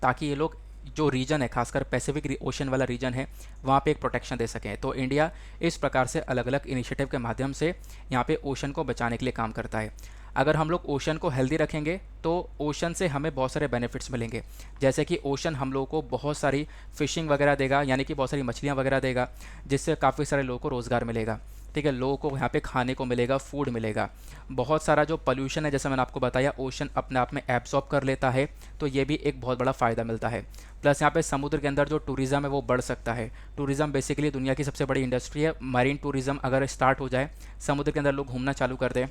A: ताकि ये लोग जो रीजन है, खासकर पैसिफिक ओशन वाला रीजन है, वहाँ पे एक प्रोटेक्शन दे सकें। तो इंडिया इस प्रकार से अलग अलग इनिशिएटिव के माध्यम से यहाँ पे ओशन को बचाने के लिए काम करता है। अगर हम लोग ओशन को हेल्दी रखेंगे तो ओशन से हमें बहुत सारे बेनिफिट्स मिलेंगे, जैसे कि ओशन हम लोगों को बहुत सारी फिशिंग वगैरह देगा, यानी कि बहुत सारी मछलियाँ वगैरह देगा, जिससे काफ़ी सारे लोगों को रोज़गार मिलेगा। ठीक है, लोगों को यहाँ पे खाने को मिलेगा, फूड मिलेगा। बहुत सारा जो पोल्यूशन है, जैसे मैंने आपको बताया, ओशन अपने आप में एब्जॉर्ब कर लेता है, तो ये भी एक बहुत बड़ा फ़ायदा मिलता है। प्लस यहाँ पे समुद्र के अंदर जो टूरिज़्म है वो बढ़ सकता है। टूरिज़्म बेसिकली दुनिया की सबसे बड़ी इंडस्ट्री है। मरीन टूरिज़्म अगर स्टार्ट हो जाए, समुद्र के अंदर लोग घूमना चालू कर दें,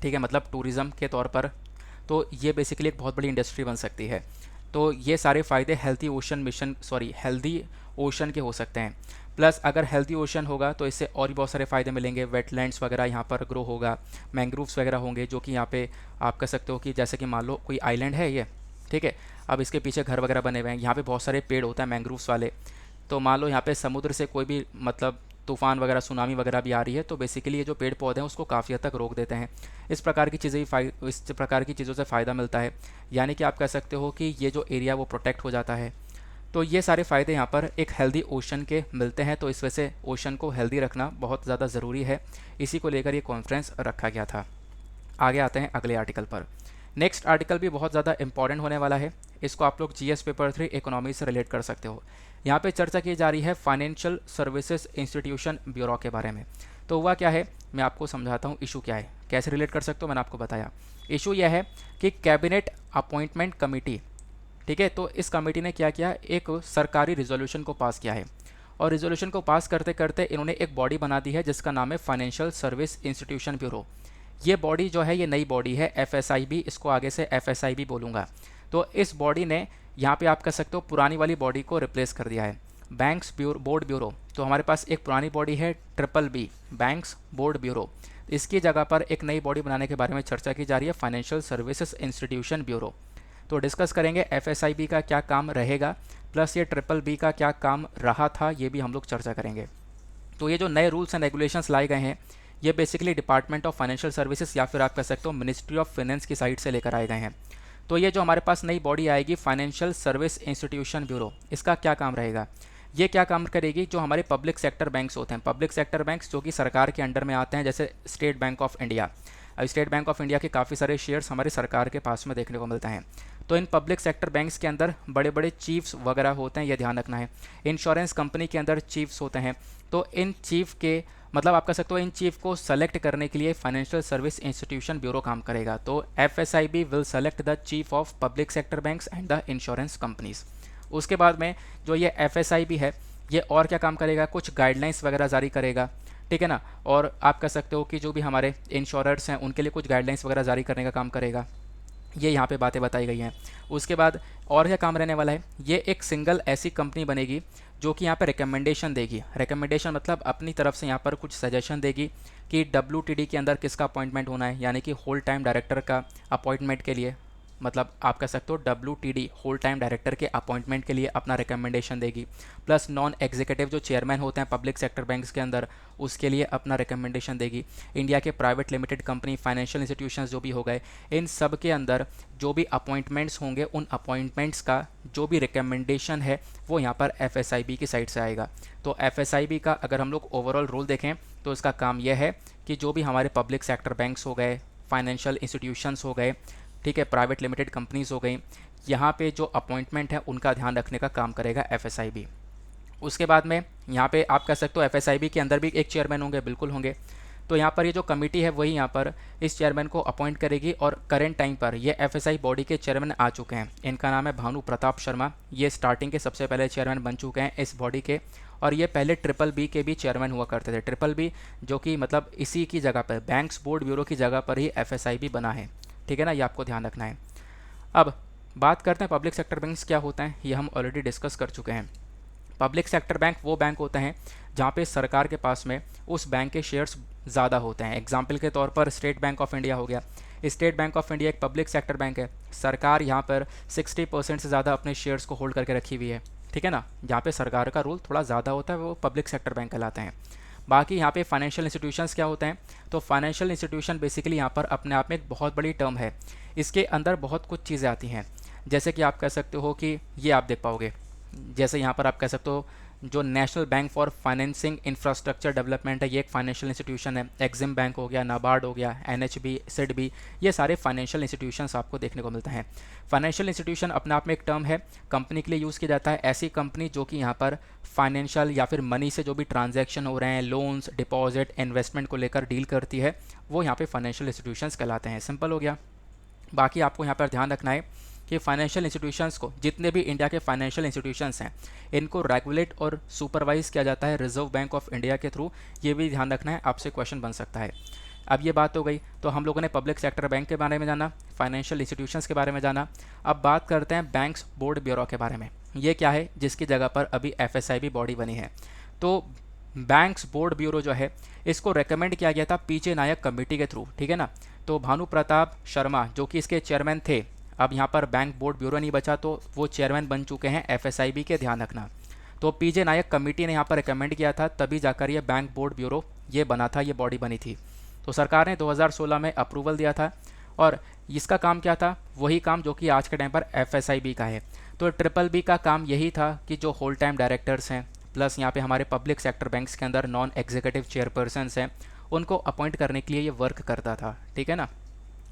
A: ठीक है, मतलब टूरिज़्म के तौर पर, तो ये बेसिकली एक बहुत बड़ी इंडस्ट्री बन सकती है। तो ये सारे फ़ायदे हेल्दी ओशन के हो सकते हैं। प्लस अगर हेल्दी ओशन होगा तो इससे और भी बहुत सारे फ़ायदे मिलेंगे। वेटलैंड्स वगैरह यहाँ पर ग्रो होगा, मैंग्रोव्स वगैरह होंगे, जो कि यहाँ पे आप कह सकते हो कि जैसे कि मान लो कोई आइलैंड है ये, ठीक है, अब इसके पीछे घर वगैरह बने हुए हैं, यहाँ पे बहुत सारे पेड़ होता है मैंग्रोव्स वाले। तो मान लो यहाँ पे समुद्र से कोई भी मतलब तूफ़ान वगैरह, सुनामी वगैरह भी आ रही है, तो बेसिकली ये जो पेड़ पौधे हैं उसको काफ़ी हद तक रोक देते हैं। इस प्रकार की चीज़ों से फ़ायदा मिलता है, यानी कि आप कह सकते हो कि ये जो एरिया वो प्रोटेक्ट हो जाता है। तो ये सारे फ़ायदे यहाँ पर एक हेल्दी ओशन के मिलते हैं। तो इस वजह से ओशन को हेल्दी रखना बहुत ज़्यादा ज़रूरी है। इसी को लेकर ये कॉन्फ्रेंस रखा गया था। आगे आते हैं अगले आर्टिकल पर। नेक्स्ट आर्टिकल भी बहुत ज़्यादा इंपॉर्टेंट होने वाला है। इसको आप लोग जीएस पेपर 3 इकोनॉमी से रिलेट कर सकते हो। यहाँ पे चर्चा की जा रही है फाइनेंशियल सर्विसेज इंस्टीट्यूशन ब्यूरो के बारे में। तो हुआ क्या है, मैं आपको समझाता हूँ इशू क्या है, कैसे रिलेट कर सकते हो, मैंने आपको बताया। इशू यह है कि कैबिनेट अपॉइंटमेंट कमेटी, ठीक है, तो इस कमेटी ने क्या किया, एक सरकारी रिजोल्यूशन को पास किया है, और रिजोल्यूशन को पास करते करते इन्होंने एक बॉडी बना दी है जिसका नाम है फाइनेंशियल सर्विस इंस्टीट्यूशन ब्यूरो। ये बॉडी जो है ये नई बॉडी है, एफएसआईबी, इसको आगे से एफएसआईबी बोलूँगा। तो इस बॉडी ने यहाँ पे आप कह सकते हो पुरानी वाली बॉडी को रिप्लेस कर दिया है, बैंक्स बोर्ड ब्यूरो। तो हमारे पास एक पुरानी बॉडी है BBB, बैंक्स बोर्ड ब्यूरो। इसकी जगह पर एक नई बॉडी बनाने के बारे में चर्चा की जा रही है, फाइनेंशियल सर्विसेज इंस्टीट्यूशन ब्यूरो। तो डिस्कस करेंगे एफएसआईबी का क्या काम रहेगा, प्लस ये BBB का क्या काम रहा था, ये भी हम लोग चर्चा करेंगे। तो ये जो नए रूल्स एंड रेगुलेशंस लाए गए हैं, ये basically department of financial services या फिर आप कह सकते हो मिनिस्ट्री ऑफ फाइनेंस की साइड से लेकर आए गए हैं। तो ये जो हमारे पास नई बॉडी आएगी फाइनेंशियल सर्विस इंस्टीट्यूशन ब्यूरो, इसका क्या काम रहेगा, ये क्या काम करेगी, जो हमारे पब्लिक सेक्टर बैंक्स होते हैं, पब्लिक सेक्टर बैंक्स जो कि सरकार के अंडर में आते हैं, जैसे स्टेट बैंक ऑफ इंडिया। अब स्टेट बैंक ऑफ इंडिया के काफ़ी सारे शेयर्स हमारे सरकार के पास में देखने को मिलते हैं। तो इन पब्लिक सेक्टर बैंक्स के अंदर बड़े बड़े चीफ्स वगैरह होते हैं, ये ध्यान रखना है। इंश्योरेंस कंपनी के अंदर चीफ्स होते हैं। तो इन चीफ के मतलब आप कह सकते हो इन चीफ को सेलेक्ट करने के लिए फाइनेंशियल सर्विस इंस्टीट्यूशन ब्यूरो काम करेगा। तो FSIB will select the chief of public sector banks and the insurance companies. उसके बाद में जो ये एफएसआईबी है ये और क्या काम करेगा, कुछ गाइडलाइंस वगैरह जारी करेगा, ठीक है ना, और आप कह सकते हो कि जो भी हमारे इंश्योरर्स हैं उनके लिए कुछ गाइडलाइंस वगैरह जारी करने का काम करेगा। ये यहाँ पे बातें बताई गई हैं। उसके बाद और क्या काम रहने वाला है, ये एक सिंगल ऐसी कंपनी बनेगी जो कि यहाँ पे रिकमेंडेशन देगी। रिकमेंडेशन मतलब अपनी तरफ से यहाँ पर कुछ सजेशन देगी कि WTD के अंदर किसका अपॉइंटमेंट होना है, यानी कि होल टाइम डायरेक्टर का अपॉइंटमेंट के लिए, मतलब आप कह सकते हो WTD होल टाइम डायरेक्टर के अपॉइंटमेंट के लिए अपना रिकमेंडेशन देगी। प्लस नॉन एग्जीक्यूटिव जो चेयरमैन होते हैं पब्लिक सेक्टर बैंक्स के अंदर, उसके लिए अपना रिकमेंडेशन देगी। इंडिया के private limited company, financial institutions जो भी हो गए, इन सब के अंदर जो भी अपॉइंटमेंट्स होंगे, उन अपॉइंटमेंट्स का जो भी रिकमेंडेशन है वो यहाँ पर एफएसआईबी की साइड से आएगा। तो एफएसआईबी का अगर हम लोग ओवरऑल रोल देखें तो इसका काम यह है कि जो भी हमारे पब्लिक सेक्टर बैंक्स हो गए, फाइनेंशियल इंस्टीट्यूशंस हो गए, ठीक है, प्राइवेट लिमिटेड कंपनीज हो गई, यहाँ पे जो अपॉइंटमेंट है उनका ध्यान रखने का काम करेगा एफएसआईबी। उसके बाद में यहाँ पे आप कह सकते हो एफएसआईबी के अंदर भी एक चेयरमैन होंगे, बिल्कुल होंगे। तो यहाँ पर ये जो कमेटी है वही यहाँ पर इस चेयरमैन को अपॉइंट करेगी, और करेंट टाइम पर ये एफएसआई बॉडी के चेयरमैन आ चुके हैं। इनका नाम है भानु प्रताप शर्मा। ये स्टार्टिंग के सबसे पहले चेयरमैन बन चुके हैं इस बॉडी के, और ये पहले BBB के भी चेयरमैन हुआ करते थे। BBB जो कि मतलब इसी की जगह पर, बैंक्स बोर्ड ब्यूरो की जगह पर ही एफएसआईबी बना है, ठीक है ना, ये आपको ध्यान रखना है। अब बात करते हैं पब्लिक सेक्टर बैंक्स क्या होता है, ये हम ऑलरेडी डिस्कस कर चुके हैं। पब्लिक सेक्टर बैंक वो बैंक होते हैं जहाँ पे सरकार के पास में उस बैंक के शेयर्स ज़्यादा होते हैं। एग्जाम्पल के तौर पर स्टेट बैंक ऑफ इंडिया हो गया। स्टेट बैंक ऑफ इंडिया एक पब्लिक सेक्टर बैंक है, सरकार यहाँ पर 60% से ज़्यादा अपने शेयर्स को होल्ड करके रखी हुई है, ठीक है ना। जहाँ पे सरकार का रोल थोड़ा ज़्यादा होता है वो पब्लिक सेक्टर बैंक कहलाते हैं। बाकी यहाँ पे फाइनेंशियल इंस्टीट्यूशंस क्या होते हैं, तो फाइनेंशियल इंस्टीट्यूशन बेसिकली यहाँ पर अपने आप में एक बहुत बड़ी टर्म है। इसके अंदर बहुत कुछ चीज़ें आती हैं, जैसे कि आप कह सकते हो कि ये आप देख पाओगे, जैसे यहाँ पर आप कह सकते हो जो national bank for financing infrastructure development है, ये एक फाइनेंशियल इंस्टीट्यूशन है। एक्सिम बैंक हो गया, नाबार्ड हो गया, एनएचबी, सिडबी, ये सारे फाइनेंशियल इंस्टीट्यूशंस आपको देखने को मिलते हैं। फाइनेंशियल इंस्टीट्यूशन अपने आप में एक टर्म है, कंपनी के लिए यूज़ किया जाता है। ऐसी कंपनी जो कि यहाँ पर फाइनेंशियल या फिर मनी से जो भी ट्रांजैक्शन हो रहे हैं, लोन्स, डिपॉजिट, इन्वेस्टमेंट को लेकर डील करती है, वो यहाँ पे फाइनेंशियल इंस्टीट्यूशंस कहलाते हैं। सिंपल हो गया। बाकी आपको यहाँ पर ध्यान रखना है कि फाइनेंशियल इंस्टीट्यूशंस को, जितने भी इंडिया के फाइनेंशियल इंस्टीट्यूशंस हैं, इनको रेगुलेट और सुपरवाइज किया जाता है रिजर्व बैंक ऑफ इंडिया के थ्रू। ये भी ध्यान रखना है, आपसे क्वेश्चन बन सकता है। अब ये बात हो गई, तो हम लोगों ने पब्लिक सेक्टर बैंक के बारे में जाना, फाइनेंशियल इंस्टीट्यूशंस के बारे में जाना। अब बात करते हैं बैंक्स बोर्ड ब्यूरो के बारे में। ये क्या है, जिसकी जगह पर अभी FSIB बॉडी बनी है। तो बैंक्स बोर्ड ब्यूरो जो है, इसको रेकमेंड किया गया था पीजे नायक कमेटी के थ्रू, ठीक है ना। तो भानु प्रताप शर्मा जो कि इसके चेयरमैन थे, अब यहाँ पर बैंक बोर्ड ब्यूरो नहीं बचा तो वो चेयरमैन बन चुके हैं FSIB के, ध्यान रखना। तो पीजे नायक कमेटी ने यहाँ पर रिकमेंड किया था, तभी जाकर ये बैंक बोर्ड ब्यूरो ये बना था, ये बॉडी बनी थी। तो सरकार ने 2016 में अप्रूवल दिया था और इसका काम क्या था, वही काम जो कि आज के टाइम पर FSIB का है। तो BBB का काम यही था कि जो होल टाइम डायरेक्टर्स हैं, प्लस यहाँ पे हमारे पब्लिक सेक्टर बैंक्स के अंदर नॉन एग्जीक्यूटिव चेयरपर्सन्स हैं, उनको अपॉइंट करने के लिए ये वर्क करता था, ठीक है ना।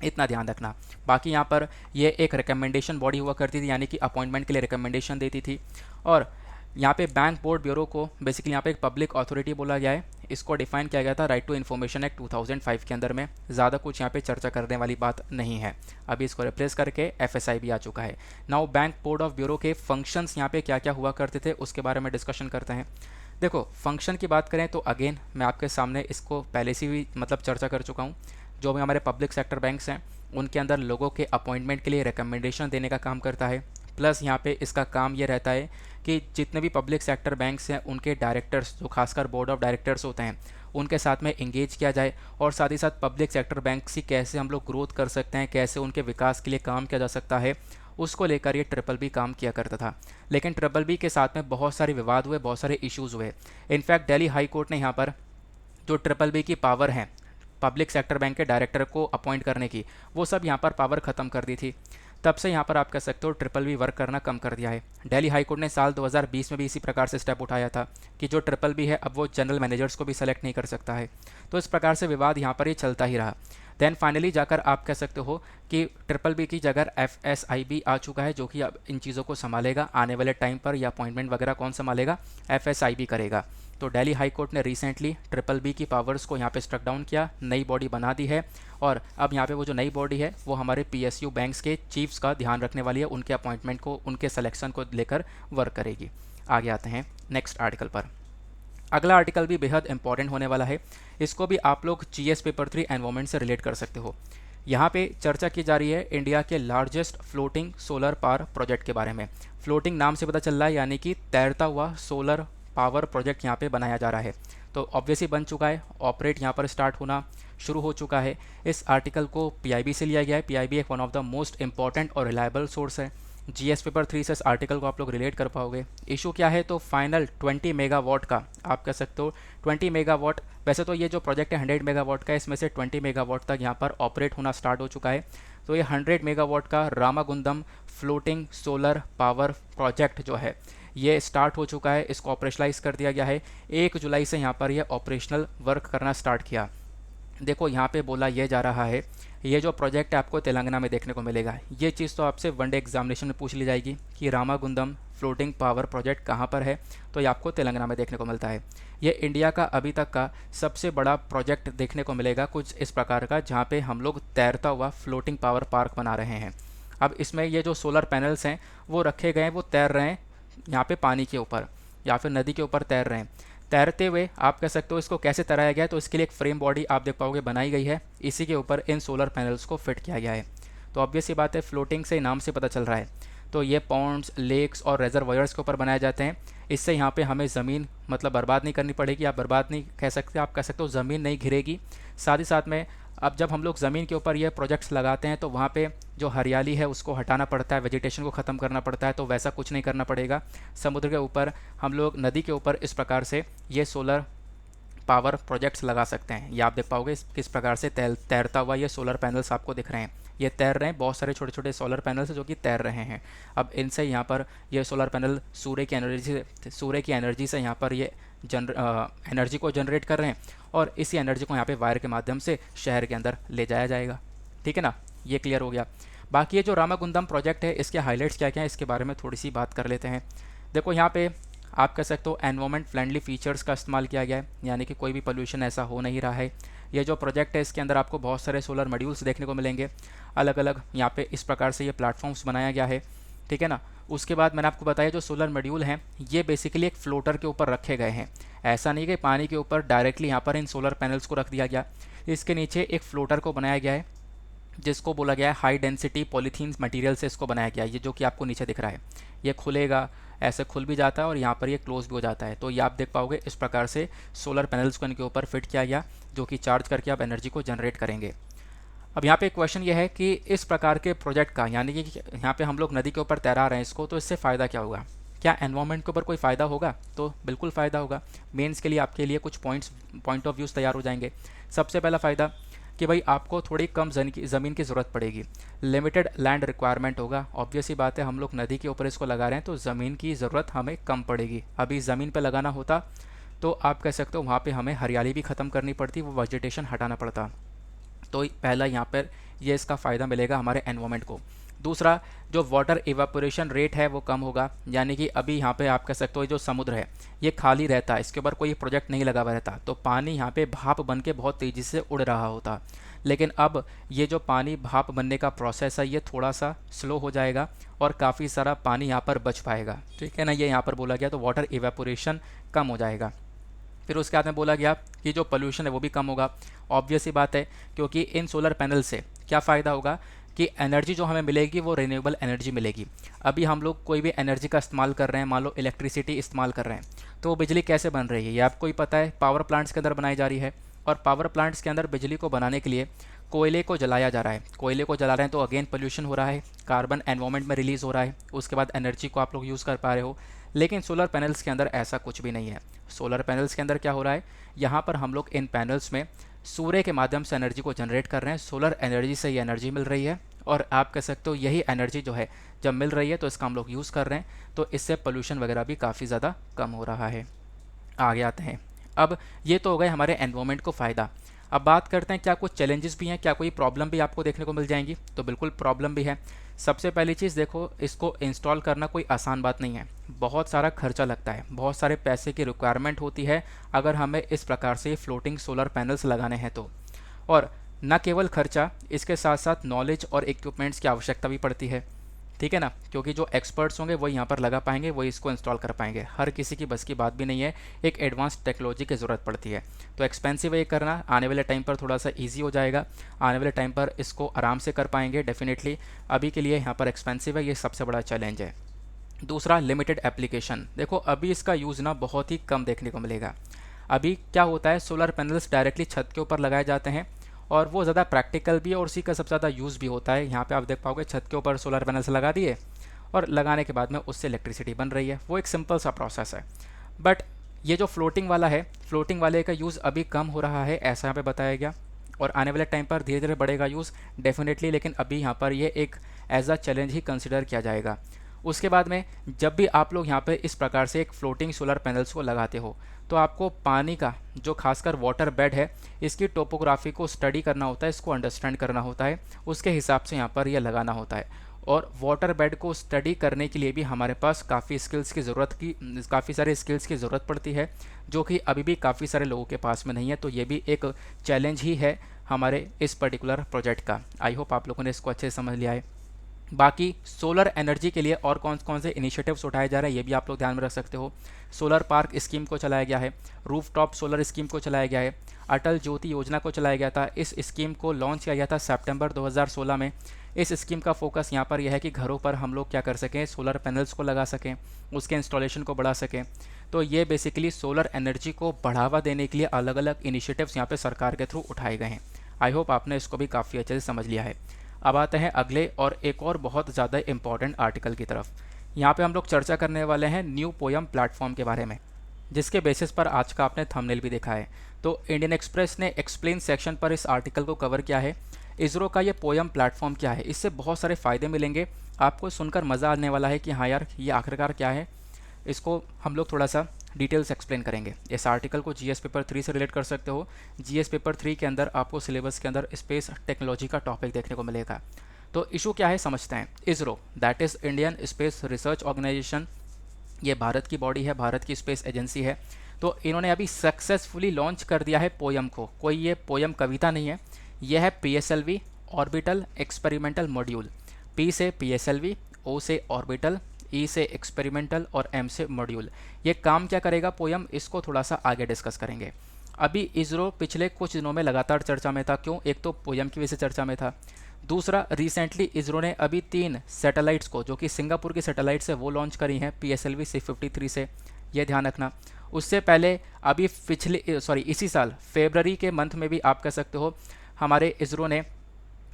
A: इतना ध्यान रखना। बाकी यहाँ पर ये एक रिकमेंडेशन बॉडी हुआ करती थी, यानी कि अपॉइंटमेंट के लिए रिकमेंडेशन देती थी। और यहाँ पे बैंक बोर्ड ब्यूरो को बेसिकली यहाँ पे एक पब्लिक अथॉरिटी बोला गया है। इसको डिफाइन किया गया था राइट टू इन्फॉर्मेशन एक्ट 2005 के अंदर में। ज़्यादा कुछ यहाँ पे चर्चा करने वाली बात नहीं है, अभी इसको रिप्लेस करके FSIB आ चुका है। Now bank board of bureau के फंक्शंस यहाँ पे क्या क्या हुआ करते थे उसके बारे में डिस्कशन करते हैं। देखो, फंक्शन की बात करें तो अगेन मैं आपके सामने इसको पहले से भी मतलब चर्चा कर चुका हूँ। जो भी हमारे पब्लिक सेक्टर बैंक्स हैं, उनके अंदर लोगों के अपॉइंटमेंट के लिए रिकमेंडेशन देने का काम करता है। प्लस यहाँ पे इसका काम ये रहता है कि जितने भी पब्लिक सेक्टर बैंक्स हैं, उनके डायरेक्टर्स, जो खासकर बोर्ड ऑफ डायरेक्टर्स होते हैं, उनके साथ में इंगेज किया जाए और साथ ही साथ पब्लिक सेक्टर बैंक की कैसे हम लोग ग्रोथ कर सकते हैं, कैसे उनके विकास के लिए काम किया जा सकता है, उसको लेकर ये BBB काम किया करता था। लेकिन BBB के साथ में बहुत सारे विवाद हुए, बहुत सारे इश्यूज़ हुए। इनफैक्ट दिल्ली हाई कोर्ट ने यहाँ पर जो BBB की पावर है पब्लिक सेक्टर बैंक के डायरेक्टर को अपॉइंट करने की, वो सब यहाँ पर पावर ख़त्म कर दी थी। तब से यहाँ पर आप कह सकते हो BBB वर्क करना कम कर दिया है। दिल्ली हाई कोर्ट ने साल 2020 में भी इसी प्रकार से स्टेप उठाया था कि जो BBB है अब वो जनरल मैनेजर्स को भी सेलेक्ट नहीं कर सकता है। तो इस प्रकार से विवाद यहाँ पर ही चलता ही रहा। देन फाइनली जाकर आप कह सकते हो कि BBB की जगह FSIB आ चुका है, जो कि अब इन चीज़ों को संभालेगा आने वाले टाइम पर। या अपॉइंटमेंट वगैरह कौन संभालेगा, FSIB करेगा। तो दिल्ली हाई कोर्ट ने रिसेंटली BBB की पावर्स को यहाँ पे स्ट्रक डाउन किया, नई बॉडी बना दी है। और अब यहाँ पे वो जो नई बॉडी है वो हमारे PSU बैंक्स के चीफ्स का ध्यान रखने वाली है, उनके अपॉइंटमेंट को, उनके सिलेक्शन को लेकर वर्क करेगी। आगे आते हैं नेक्स्ट आर्टिकल पर। अगला आर्टिकल भी बेहद इंपॉर्टेंट होने वाला है। इसको भी आप लोग GS पेपर 3 एनवायरमेंट से रिलेट कर सकते हो। यहाँ पे चर्चा की जा रही है इंडिया के largest floating solar power project के बारे में। फ्लोटिंग नाम से पता चल रहा है, यानी कि तैरता हुआ सोलर पावर प्रोजेक्ट यहाँ पे बनाया जा रहा है। तो ऑब्वियसली बन चुका है, ऑपरेट यहाँ पर स्टार्ट होना शुरू हो चुका है। इस आर्टिकल को PIB से लिया गया है। PIB एक one of the most important और रिलायबल सोर्स है। GS पेपर 3 से इस आर्टिकल को आप लोग रिलेट कर पाओगे। इशू क्या है, तो फाइनल 20 मेगावाट का, आप कह सकते हो 20 मेगावाट। वैसे तो ये जो प्रोजेक्ट है 100 मेगावाट का, इसमें से 20 मेगावाट तक यहाँ पर ऑपरेट होना स्टार्ट हो चुका है। तो ये 100 मेगावाट का Ramagundam floating solar power project जो है ये स्टार्ट हो चुका है। इसको ऑपरेशनलाइज कर दिया गया है। 1 जुलाई से यहाँ पर यह ऑपरेशनल वर्क करना स्टार्ट किया। देखो, यहाँ पे बोला यह जा रहा है, ये जो प्रोजेक्ट है आपको तेलंगाना में देखने को मिलेगा। ये चीज़ तो आपसे वनडे एग्जामिनेशन में पूछ ली जाएगी कि रामागुंडम फ्लोटिंग पावर प्रोजेक्ट कहाँ पर है, तो ये आपको तेलंगाना में देखने को मिलता है। ये इंडिया का अभी तक का सबसे बड़ा प्रोजेक्ट देखने को मिलेगा कुछ इस प्रकार का, जहाँ पे हम लोग तैरता हुआ फ्लोटिंग पावर पार्क बना रहे हैं। अब इसमें ये जो सोलर पैनल्स हैं वो रखे गए हैं, वो तैर रहे हैं यहाँ पे पानी के ऊपर या फिर नदी के ऊपर तैर रहे हैं। तैरते हुए आप कह सकते हो इसको कैसे तैराया गया है, तो इसके लिए एक फ्रेम बॉडी आप देख पाओगे बनाई गई है। इसी के ऊपर इन सोलर पैनल्स को फिट किया गया है। तो ऑब्वियस ये बात है, फ्लोटिंग से नाम से पता चल रहा है। तो ये पॉन्ड्स, लेक्स और रेजरवायर्स के ऊपर बनाए जाते हैं। इससे यहाँ पे हमें ज़मीन मतलब बर्बाद नहीं करनी पड़ेगी। आप बर्बाद नहीं कह सकते, आप कह सकते हो ज़मीन नहीं घिरेगी। साथ ही साथ में अब जब हम लोग ज़मीन के ऊपर ये प्रोजेक्ट्स लगाते हैं तो वहाँ पे जो हरियाली है उसको हटाना पड़ता है, वेजिटेशन को ख़त्म करना पड़ता है, तो वैसा कुछ नहीं करना पड़ेगा। समुद्र के ऊपर हम लोग, नदी के ऊपर इस प्रकार से ये सोलर पावर प्रोजेक्ट्स लगा सकते हैं। ये आप देख पाओगे किस प्रकार से तैरता हुआ ये सोलर पैनल्स आपको दिख रहे हैं। ये तैर रहे हैं, बहुत सारे छोटे छोटे सोलर पैनल्स जो कि तैर रहे हैं। अब इनसे यहाँ पर ये सोलर पैनल सूर्य की एनर्जी से यहाँ पर ये एनर्जी को जनरेट कर रहे हैं और इसी एनर्जी को यहाँ पे वायर के माध्यम से शहर के अंदर ले जाया जाएगा। ठीक है ना, ये क्लियर हो गया। बाकी ये जो रामागुंडम प्रोजेक्ट है इसके हाईलाइट्स क्या क्या हैं इसके बारे में थोड़ी सी बात कर लेते हैं। देखो यहाँ पे आप कह सकते हो एनवायरमेंट फ्रेंडली फीचर्स का इस्तेमाल किया गया है, यानी कि कोई भी पोल्यूशन ऐसा हो नहीं रहा है। ये जो प्रोजेक्ट है इसके अंदर आपको बहुत सारे सोलर मॉड्यूल्स देखने को मिलेंगे, अलग अलग यहाँ पे इस प्रकार से ये प्लेटफॉर्म्स बनाया गया है। ठीक है ना, उसके बाद मैंने आपको बताया जो सोलर मॉड्यूल हैं ये बेसिकली एक फ्लोटर के ऊपर रखे गए हैं। ऐसा नहीं कि पानी के ऊपर डायरेक्टली यहाँ पर इन सोलर पैनल्स को रख दिया गया, इसके नीचे एक फ्लोटर को बनाया गया है जिसको बोला गया है हाई डेंसिटी पॉलीथीन मटेरियल से इसको बनाया गया है। ये जो कि आपको नीचे दिख रहा है ये खुलेगा, ऐसे खुल भी जाता है और यहाँ पर ये क्लोज भी हो जाता है। तो ये आप देख पाओगे इस प्रकार से सोलर पैनल्स को इनके ऊपर फिट किया गया जो कि चार्ज करके आप एनर्जी को जनरेट करेंगे। अब यहाँ पे क्वेश्चन ये है कि इस प्रकार के प्रोजेक्ट का, यानी कि यहाँ पे हम लोग नदी के ऊपर तैरा रहे हैं इसको, तो इससे फ़ायदा क्या होगा? क्या एनवायरनमेंट के ऊपर कोई फ़ायदा होगा? तो बिल्कुल फ़ायदा होगा। मेंस के लिए आपके लिए कुछ पॉइंट ऑफ व्यूज़ तैयार हो जाएंगे। सबसे पहला फ़ायदा कि भाई आपको थोड़ी कम ज़मीन की ज़रूरत पड़ेगी, लिमिटेड लैंड रिक्वायरमेंट होगा। ऑब्वियस ही बात है, हम लोग नदी के ऊपर इसको लगा रहे हैं तो ज़मीन की ज़रूरत हमें कम पड़ेगी। अभी ज़मीन पर लगाना होता तो आप कह सकते हो वहाँ पे हमें हरियाली भी ख़त्म करनी पड़ती, वो वेजिटेशन हटाना पड़ता। तो पहला यहाँ पर ये इसका फ़ायदा मिलेगा हमारे एनवायरनमेंट को। दूसरा, जो वाटर इवापोरेशन रेट है वो कम होगा, यानी कि अभी यहाँ पे आप कह सकते हो जो समुद्र है ये खाली रहता है, इसके ऊपर कोई प्रोजेक्ट नहीं लगा हुआ रहता, तो पानी यहाँ पे भाप बन के बहुत तेज़ी से उड़ रहा होता। लेकिन अब ये जो पानी भाप बनने का प्रोसेस है ये थोड़ा सा स्लो हो जाएगा और काफ़ी सारा पानी यहाँ पर बच पाएगा। ठीक है ना, ये यहाँ पर बोला गया तो वाटर इवेपोरेशन कम हो जाएगा। फिर उसके बाद में बोला गया कि जो पोल्यूशन है वो भी कम होगा। ऑब्वियस ही बात है, क्योंकि इन सोलर पैनल से क्या फ़ायदा होगा कि एनर्जी जो हमें मिलेगी वो रिन्यूएबल एनर्जी मिलेगी। अभी हम लोग कोई भी एनर्जी का इस्तेमाल कर रहे हैं, मान लो इलेक्ट्रिसिटी इस्तेमाल कर रहे हैं, तो वो बिजली कैसे बन रही है ये आपको ही पता है, पावर प्लांट्स के अंदर बनाई जा रही है। और पावर प्लांट्स के अंदर बिजली को बनाने के लिए कोयले को जलाया जा रहा है। कोयले को जला रहे हैं तो अगेन पोल्यूशन हो रहा है, कार्बन एनवायरनमेंट में रिलीज़ हो रहा है, उसके बाद एनर्जी को आप लोग यूज़ कर पा रहे हो। लेकिन सोलर पैनल्स के अंदर ऐसा कुछ भी नहीं है। सोलर पैनल्स के अंदर क्या हो रहा है, यहाँ पर हम लोग इन पैनल्स में सूर्य के माध्यम से एनर्जी को जनरेट कर रहे हैं, सोलर एनर्जी से ये एनर्जी मिल रही है और आप कह सकते हो यही एनर्जी जो है जब मिल रही है तो इसका हम लोग यूज़ कर रहे हैं, तो इससे पोल्यूशन वगैरह भी काफ़ी ज़्यादा कम हो रहा है। आगे आते हैं। अब ये तो हो गए हमारे एनवायरनमेंट को फ़ायदा। अब बात करते हैं क्या कुछ चैलेंजेस भी हैं, क्या कोई प्रॉब्लम भी आपको देखने को मिल जाएंगी? तो बिल्कुल प्रॉब्लम भी है। सबसे पहली चीज़ देखो, इसको इंस्टॉल करना कोई आसान बात नहीं है, बहुत सारा खर्चा लगता है, बहुत सारे पैसे की रिक्वायरमेंट होती है अगर हमें इस प्रकार से फ्लोटिंग सोलर पैनल्स लगाने हैं तो। और न केवल खर्चा, इसके साथ साथ नॉलेज और इक्विपमेंट्स की आवश्यकता भी पड़ती है। ठीक है ना, क्योंकि जो एक्सपर्ट्स होंगे वो यहाँ पर लगा पाएंगे, वो इसको इंस्टॉल कर पाएंगे। हर किसी की बस की बात भी नहीं है, एक एडवांस टेक्नोलॉजी की ज़रूरत पड़ती है। तो एक्सपेंसिव है ये करना, आने वाले टाइम पर थोड़ा सा ईजी हो जाएगा, आने वाले टाइम पर इसको आराम से कर पाएंगे डेफिनेटली। अभी के लिए यहाँ पर एक्सपेंसिव है, ये सबसे बड़ा चैलेंज है। दूसरा, लिमिटेड एप्लीकेशन। देखो अभी इसका यूज़ ना बहुत ही कम देखने को मिलेगा। अभी क्या होता है, सोलर पैनल्स डायरेक्टली छत के ऊपर लगाए जाते हैं और वो ज़्यादा प्रैक्टिकल भी है और उसी का सबसे ज़्यादा यूज़ भी होता है। यहाँ पे आप देख पाओगे छत के ऊपर सोलर पैनल्स लगा दिए और लगाने के बाद में उससे इलेक्ट्रिसिटी बन रही है, वो एक सिंपल सा प्रोसेस है। बट ये जो फ्लोटिंग वाला है, फ्लोटिंग वाले का यूज़ अभी कम हो रहा है, ऐसा यहाँ पे बताया गया, और आने वाले टाइम पर धीरे धीरे बढ़ेगा यूज़ डेफिनेटली। लेकिन अभी यहाँ पर ये एक एज अ चैलेंज ही कंसिडर किया जाएगा। उसके बाद में जब भी आप लोग यहाँ पे इस प्रकार से एक फ्लोटिंग सोलर पैनल्स को लगाते हो तो आपको पानी का जो खासकर वाटर बेड है इसकी टोपोग्राफी को स्टडी करना होता है, इसको अंडरस्टैंड करना होता है, उसके हिसाब से यहाँ पर यह लगाना होता है। और वाटर बेड को स्टडी करने के लिए भी हमारे पास काफ़ी सारे स्किल्स की ज़रूरत पड़ती है, जो कि अभी भी काफ़ी सारे लोगों के पास में नहीं है। तो ये भी एक चैलेंज ही है हमारे इस पर्टिकुलर प्रोजेक्ट का। आई होप आप लोगों ने इसको अच्छे से समझ लिया है। बाकी सोलर एनर्जी के लिए और कौन कौन से इनिशिएटिव्स उठाए जा रहे हैं ये भी आप लोग ध्यान में रख सकते हो। सोलर पार्क स्कीम को चलाया गया है, रूफटॉप सोलर स्कीम को चलाया गया है, अटल ज्योति योजना को चलाया गया था। इस स्कीम को लॉन्च किया गया था सितंबर 2016 में। इस स्कीम का फोकस यहाँ पर यह है कि घरों पर हम लोग क्या कर सकें, सोलर पैनल्स को लगा सकें, उसके इंस्टॉलेशन को बढ़ा सकें। तो ये बेसिकली सोलर एनर्जी को बढ़ावा देने के लिए अलग अलग इनिशिएटिव्स यहाँ पे सरकार के थ्रू उठाए गए हैं। आई होप आपने इसको भी काफ़ी अच्छे से समझ लिया है। अब आते हैं अगले और एक और बहुत ज़्यादा इंपॉर्टेंट आर्टिकल की तरफ। यहाँ पे हम लोग चर्चा करने वाले हैं न्यू पोयम प्लेटफॉर्म के बारे में, जिसके बेसिस पर आज का आपने थंबनेल भी देखा है। तो इंडियन एक्सप्रेस ने एक्सप्लेन सेक्शन पर इस आर्टिकल को कवर किया है। इसरो का ये पोयम प्लेटफॉर्म क्या है, इससे बहुत सारे फ़ायदे मिलेंगे, आपको सुनकर मज़ा आने वाला है कि हाँ यार ये आखिरकार क्या है। इसको हम लोग थोड़ा सा डिटेल्स एक्सप्लेन करेंगे। इस आर्टिकल को जीएस पेपर 3 से रिलेट कर सकते हो। जीएस पेपर 3 के अंदर आपको सिलेबस के अंदर स्पेस टेक्नोलॉजी का टॉपिक देखने को मिलेगा। तो इशू क्या है समझते हैं। ISRO that is Indian space research organisation, ये भारत की बॉडी है, भारत की स्पेस एजेंसी है। तो इन्होंने अभी सक्सेसफुली लॉन्च कर दिया है पोयम को। कोई ये पोयम कविता नहीं है, यह है PSLV orbital experimental module. P से PSLV, O से ऑर्बिटल, E से एक्सपेरिमेंटल और M से मॉड्यूल। ये काम क्या करेगा पोयम, इसको थोड़ा सा आगे डिस्कस करेंगे। अभी इसरो पिछले कुछ दिनों में लगातार चर्चा में था। क्यों? एक तो पोयम की वजह से चर्चा में था, दूसरा रिसेंटली इसरो ने अभी 3 सैटेलाइट्स को, जो कि सिंगापुर की सैटेलाइट्स है, वो लॉन्च करी हैं PSLV C53 से, ये ध्यान रखना। उससे पहले अभी इसी साल फरवरी के मंथ में भी आप कह सकते हो हमारे इसरो ने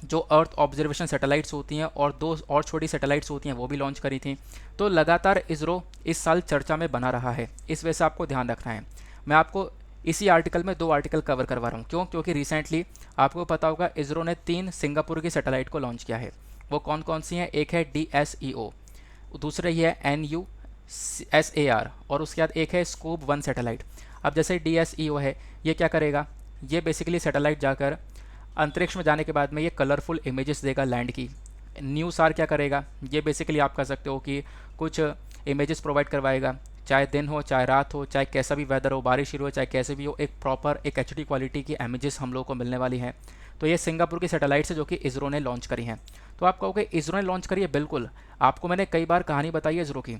A: जो अर्थ ऑब्जर्वेशन सैटेलाइट्स होती हैं और 2 और छोटी सैटेलाइट्स होती हैं वो भी लॉन्च करी थी। तो लगातार इसरो इस साल चर्चा में बना रहा है, इस वजह से आपको ध्यान रखना है। मैं आपको इसी आर्टिकल में 2 आर्टिकल कवर करवा रहा हूँ। क्यों? क्योंकि रिसेंटली आपको पता होगा इसरो ने 3 सिंगापुर की सैटेलाइट को लॉन्च किया है। वो कौन कौन सी हैं? एक है DSEO, दूसरे ही है NUSAR और उसके बाद एक है स्कूप 1 सैटेलाइट। अब जैसे DSEO है, ये क्या करेगा, ये बेसिकली सैटेलाइट जाकर अंतरिक्ष में जाने के बाद में ये कलरफुल इमेजेस देगा लैंड की। न्यूसार क्या करेगा, ये बेसिकली आप कह सकते हो कि कुछ इमेजेस प्रोवाइड करवाएगा, चाहे दिन हो चाहे रात हो, चाहे कैसा भी वेदर हो, बारिश शुरू हो चाहे कैसे भी हो, एक प्रॉपर एक HD क्वालिटी की इमेजेस हम लोगों को मिलने वाली हैं। तो ये सिंगापुर की सैटेलाइट्स है जो कि इसरो ने लॉन्च करी हैं। तो आप कहोगे इसरो ने लॉन्च करी है, बिल्कुल। आपको मैंने कई बार कहानी बताई है इसरो की।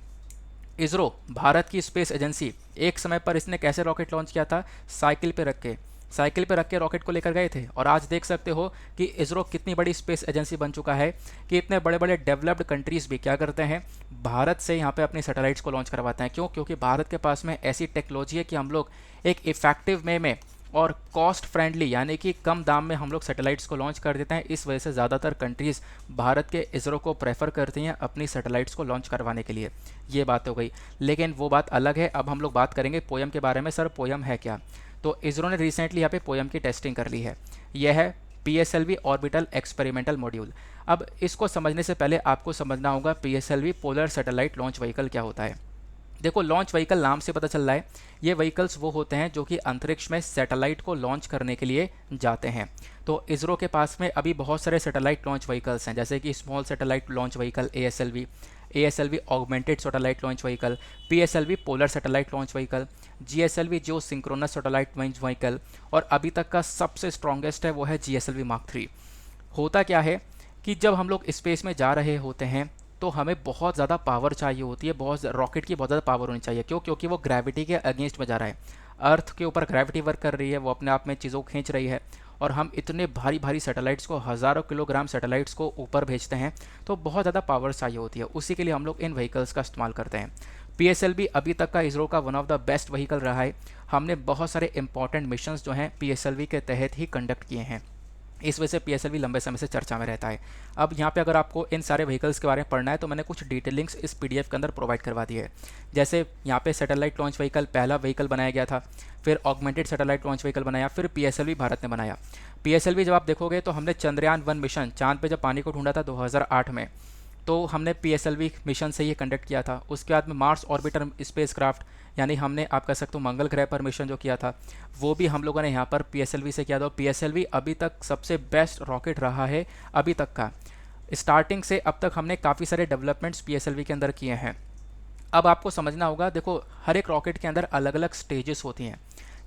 A: इसरो भारत की स्पेस एजेंसी, एक समय पर इसने कैसे रॉकेट लॉन्च किया था, साइकिल पे रख के रॉकेट को लेकर गए थे। और आज देख सकते हो कि इसरो कितनी बड़ी स्पेस एजेंसी बन चुका है कि इतने बड़े बड़े डेवलप्ड कंट्रीज़ भी क्या करते हैं, भारत से यहाँ पे अपनी सैटेलाइट्स को लॉन्च करवाते हैं। क्यों? क्योंकि भारत के पास में ऐसी टेक्नोलॉजी है कि हम लोग एक इफेक्टिव वे में और कॉस्ट फ्रेंडली यानी कि कम दाम में हम लोग सैटेलाइट्स को लॉन्च कर देते हैं। इस वजह से ज़्यादातर कंट्रीज़ भारत के इसरो को प्रेफर करती हैं अपनी सैटेलाइट्स को लॉन्च करवाने के लिए। ये बात हो गई, लेकिन वो बात अलग है। अब हम लोग बात करेंगे पोयम के बारे में। सर पोयम है क्या? तो इसरो ने रिसेंटली यहाँ पे पोयम की टेस्टिंग कर ली है। यह है PSLV ऑर्बिटल एक्सपेरिमेंटल मॉड्यूल। अब इसको समझने से पहले आपको समझना होगा PSLV polar satellite launch vehicle क्या होता है। देखो, लॉन्च व्हीकल नाम से पता चल रहा है, ये व्हीकल्स वो होते हैं जो कि अंतरिक्ष में सैटेलाइट को लॉन्च करने के लिए जाते हैं। तो इसरो के पास में अभी बहुत सारे सैटेलाइट लॉन्च व्हीकल्स हैं, जैसे कि small satellite launch vehicle ASLV augmented satellite launch vehicle, PSLV polar satellite launch vehicle, GSLV जो सिंक्रोनस सैटेलाइट लॉन्च व्हीकल, और अभी तक का सबसे स्ट्रॉन्गेस्ट है वो है GSLV Mark 3। होता क्या है कि जब हम लोग स्पेस में जा रहे होते हैं तो हमें बहुत ज़्यादा पावर चाहिए होती है, रॉकेट की बहुत ज़्यादा पावर होनी चाहिए। क्यों? क्योंकि वो ग्रेविटी के अगेंस्ट में जा रहा है। अर्थ के ऊपर ग्रेविटी वर्क कर रही है, वो अपने आप में चीज़ों को खींच रही है, और हम इतने भारी भारी सैटेलाइट्स को, हज़ारों किलोग्राम सैटेलाइट्स को ऊपर भेजते हैं, तो बहुत ज़्यादा पावर चाहिए होती है। उसी के लिए हम लोग इन व्हीकल्स का इस्तेमाल करते हैं। PSLV अभी तक का इसरो का one of the best vehicle रहा है। हमने बहुत सारे इंपॉर्टेंट मिशंस जो हैं PSLV के तहत ही कंडक्ट किए हैं। इस वजह से PSLV लंबे समय से चर्चा में रहता है। अब यहाँ पे अगर आपको इन सारे व्हीकल्स के बारे में पढ़ना है तो मैंने कुछ डिटेलिंग्स इस PDF के अंदर प्रोवाइड करवा दी है। जैसे यहाँ पे सैटेलाइट लॉन्च व्हीकल, पहला व्हीकल बनाया गया था, फिर ऑगमेंटेड सैटेलाइट लॉन्च व्हीकल बनाया, फिर PSLV भारत ने बनाया। PSLV जब आप देखोगे तो हमने चंद्रयान 1 मिशन, चांद पे जब पानी को ढूंढा था 2008 में, तो हमने PSLV मिशन से ये कंडक्ट किया था। उसके बाद में मार्स ऑर्बिटर स्पेसक्राफ्ट, यानी हमने आप कह सकते हो मंगल ग्रह पर मिशन जो किया था, वो भी हम लोगों ने यहाँ पर PSLV से किया था। PSLV अभी तक सबसे बेस्ट रॉकेट रहा है अभी तक का। स्टार्टिंग से अब तक हमने काफ़ी सारे डेवलपमेंट्स PSLV के अंदर किए हैं। अब आपको समझना होगा, देखो हर एक रॉकेट के अंदर अलग अलग स्टेजेस होती हैं।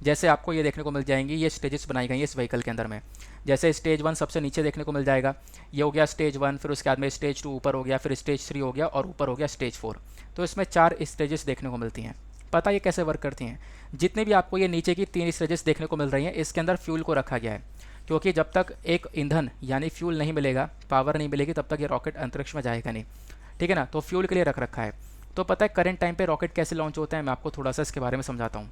A: जैसे आपको ये देखने को मिल जाएंगी, ये स्टेजेस बनाई गई हैं इस व्हीकल के अंदर में। जैसे स्टेज 1 सबसे नीचे देखने को मिल जाएगा, ये हो गया स्टेज 1, फिर उसके बाद में स्टेज 2 ऊपर हो गया, फिर स्टेज 3 हो गया, और ऊपर हो गया स्टेज 4। तो इसमें 4 स्टेजेस देखने को मिलती हैं। पता ये कैसे वर्क करती हैं? जितने भी आपको ये नीचे की 3 स्टेजेस देखने को मिल रही हैं, इसके अंदर फ्यूल को रखा गया है, क्योंकि जब तक एक ईंधन यानी फ्यूल नहीं मिलेगा, पावर नहीं मिलेगी, तब तक ये रॉकेट अंतरिक्ष में जाएगा नहीं। ठीक है ना? तो फ्यूल के लिए रख रखा है। तो पता है करंट टाइम पे रॉकेट कैसे लॉन्च होता है? मैं आपको थोड़ा सा इसके बारे में समझाता हूँ।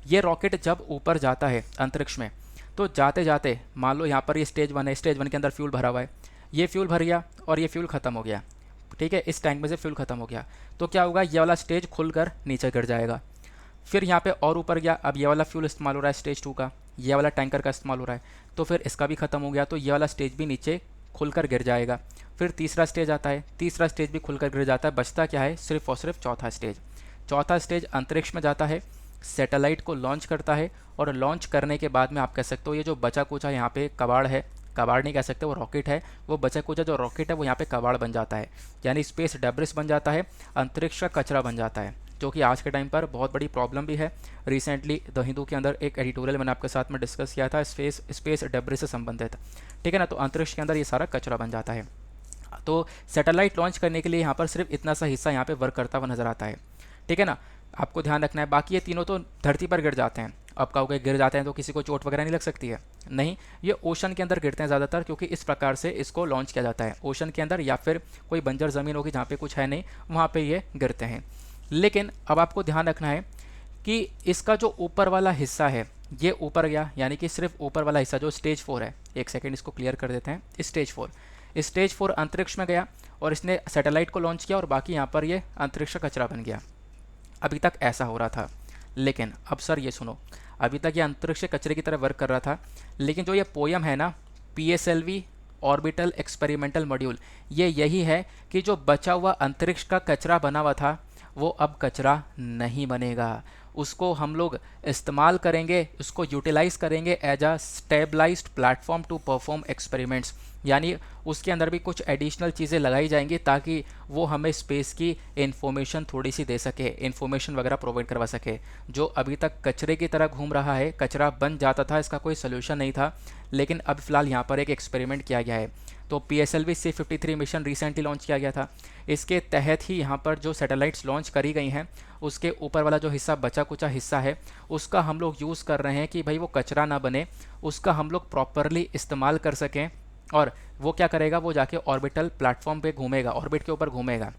A: ये रॉकेट जब ऊपर जाता है अंतरिक्ष में, तो जाते जाते मान लो यहाँ पर ये स्टेज 1 है, स्टेज 1 के अंदर फ्यूल भरा हुआ है, ये फ्यूल भर गया और ये फ्यूल ख़त्म हो गया, ठीक है, इस टैंक में से फ्यूल ख़त्म हो गया, तो क्या होगा, ये वाला स्टेज खुलकर नीचे गिर जाएगा। फिर यहाँ पे और ऊपर गया, अब ये वाला फ्यूल इस्तेमाल हो रहा है स्टेज 2 का, ये वाला टैंकर का इस्तेमाल हो रहा है, तो फिर इसका भी ख़त्म हो गया, तो ये वाला स्टेज भी नीचे खुलकर गिर जाएगा। फिर तीसरा स्टेज आता है, तीसरा स्टेज भी खुलकर गिर जाता है, बचता क्या है, सिर्फ और सिर्फ चौथा स्टेज। चौथा स्टेज अंतरिक्ष में जाता है, सैटेलाइट को लॉन्च करता है, और लॉन्च करने के बाद में आप कह सकते हो ये जो बचा कुचा यहाँ पे कबाड़ है, कबाड़ नहीं कह सकते, वो रॉकेट है, वो बचा कुचा जो रॉकेट है वो यहाँ पे कबाड़ बन जाता है, यानी स्पेस डेब्रिस बन जाता है, अंतरिक्ष का कचरा बन जाता है, जो कि आज के टाइम पर बहुत बड़ी प्रॉब्लम भी है। रिसेंटली द हिंदू के अंदर एक एडिटोरियल मैंने आपके साथ में डिस्कस किया था स्पेस डेब्रिस से संबंधित, ठीक है ना। तो अंतरिक्ष के अंदर ये सारा कचरा बन जाता है। तो सैटेलाइट लॉन्च करने के लिए यहाँ पर सिर्फ इतना सा हिस्सा यहाँ पे वर्क करता हुआ नजर आता है, ठीक है ना, आपको ध्यान रखना है। बाकी ये तीनों तो धरती पर गिर जाते हैं। अब कहोगे गिर जाते हैं तो किसी को चोट वगैरह नहीं लग सकती है? नहीं, ये ओशन के अंदर गिरते हैं ज़्यादातर, क्योंकि इस प्रकार से इसको लॉन्च किया जाता है ओशन के अंदर, या फिर कोई बंजर ज़मीन होगी जहाँ पे कुछ है नहीं, वहाँ पे ये गिरते हैं। लेकिन अब आपको ध्यान रखना है कि इसका जो ऊपर वाला हिस्सा है ये ऊपर गया, यानी कि सिर्फ ऊपर वाला हिस्सा जो स्टेज 4 है, एक सेकेंड इसको क्लियर कर देते हैं। स्टेज 4 अंतरिक्ष में गया और इसने सैटेलाइट को लॉन्च किया, और बाकी यहाँ पर ये अंतरिक्ष का कचरा बन गया। अभी तक ऐसा हो रहा था, लेकिन अब सर ये सुनो, अभी तक ये अंतरिक्ष कचरे की तरह वर्क कर रहा था, लेकिन जो ये पोयम है ना, PSLV ऑर्बिटल एक्सपेरिमेंटल मॉड्यूल, ये यही है कि जो बचा हुआ अंतरिक्ष का कचरा बना हुआ था वो अब कचरा नहीं बनेगा, उसको हम लोग इस्तेमाल करेंगे, उसको यूटिलाइज करेंगे as a stabilized platform to perform experiments, यानी उसके अंदर भी कुछ एडिशनल चीज़ें लगाई जाएंगी ताकि वो हमें स्पेस की इन्फॉर्मेशन थोड़ी सी दे सके, इन्फॉर्मेशन वगैरह प्रोवाइड करवा सके। जो अभी तक कचरे की तरह घूम रहा है, कचरा बन जाता था, इसका कोई सोल्यूशन नहीं था, लेकिन अब फिलहाल यहाँ पर एक एक्सपेरिमेंट किया गया है। तो PSLV C-53 mission recently launch किया गया था, इसके तहत ही यहाँ पर जो सैटेलाइट्स लॉन्च करी गई हैं उसके ऊपर वाला जो हिस्सा बचा कुचा हिस्सा है उसका हम लोग यूज़ कर रहे हैं कि भाई वो कचरा ना बने, उसका हम लोग प्रॉपरली इस्तेमाल कर सकें, और वो क्या करेगा, वो जाके ऑर्बिटल प्लेटफॉर्म पे घूमेगा, ऑर्बिट के ऊपर घूमेगा,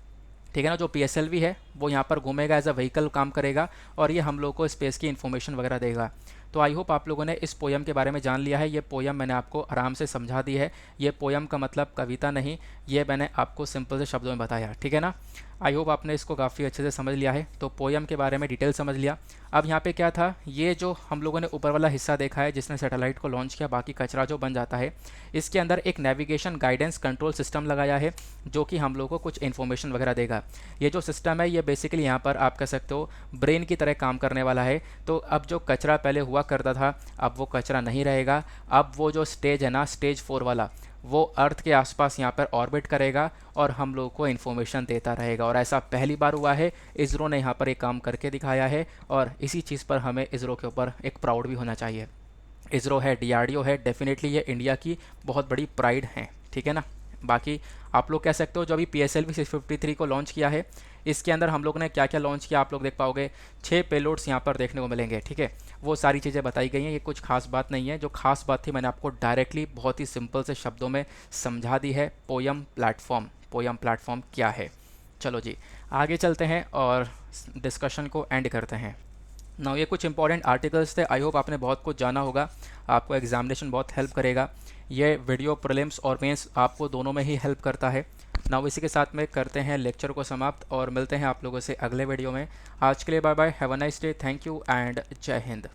A: ठीक है ना। जो PSLV है वो यहाँ पर घूमेगा, एज अ व्हीकल काम करेगा, और ये हम लोग को स्पेस की इन्फॉर्मेशन वगैरह देगा। तो आई होप आप लोगों ने इस पोयम के बारे में जान लिया है। ये पोयम मैंने आपको आराम से समझा दी है, ये पोयम का मतलब कविता नहीं, ये मैंने आपको सिंपल से शब्दों में बताया, ठीक है ना। आई होप आपने इसको काफ़ी अच्छे से समझ लिया है। तो पोयम के बारे में डिटेल समझ लिया। अब यहाँ पे क्या था, ये जो हम लोगों ने ऊपर वाला हिस्सा देखा है जिसने सैटेलाइट को लॉन्च किया, बाकी कचरा जो बन जाता है, इसके अंदर एक नेविगेशन गाइडेंस कंट्रोल सिस्टम लगाया है जो कि हम लोगों को कुछ इन्फॉर्मेशन वगैरह देगा। ये जो सिस्टम है ये बेसिकली यहाँ पर आप कह सकते हो ब्रेन की तरह काम करने वाला है। तो अब जो कचरा पहले हुआ करता था अब वो कचरा नहीं रहेगा, अब वो जो स्टेज है ना, स्टेज 4 वाला, वो अर्थ के आसपास यहाँ पर ऑर्बिट करेगा और हम लोगों को इन्फॉर्मेशन देता रहेगा। और ऐसा पहली बार हुआ है, इसरो ने यहाँ पर एक काम करके दिखाया है, और इसी चीज़ पर हमें इसरो के ऊपर एक प्राउड भी होना चाहिए। इसरो है, DRDO है, डेफिनेटली ये इंडिया की बहुत बड़ी प्राइड है, ठीक है ना। बाकी आप लोग कह सकते हो जो अभी PSLV C-53 को लॉन्च किया है, इसके अंदर हम लोग ने क्या क्या लॉन्च किया आप लोग देख पाओगे। 6 पेलोड्स यहाँ पर देखने को मिलेंगे, ठीक है। वो सारी चीज़ें बताई गई हैं, ये कुछ खास बात नहीं है। जो खास बात थी मैंने आपको डायरेक्टली बहुत ही सिंपल से शब्दों में समझा दी है। पोयम प्लेटफॉर्म क्या है। चलो जी आगे चलते हैं और डिस्कशन को एंड करते हैं। नाउ ये कुछ इंपॉर्टेंट आर्टिकल्स थे, आई होप आपने बहुत कुछ जाना होगा, आपको एग्जामिनेशन बहुत हेल्प करेगा। ये वीडियो प्रीलिम्स और मेंस आपको दोनों में ही हेल्प करता है। नाउ इसी के साथ में करते हैं लेक्चर को समाप्त और मिलते हैं आप लोगों से अगले वीडियो में। आज के लिए bye bye, have a nice day, thank you and जय हिंद।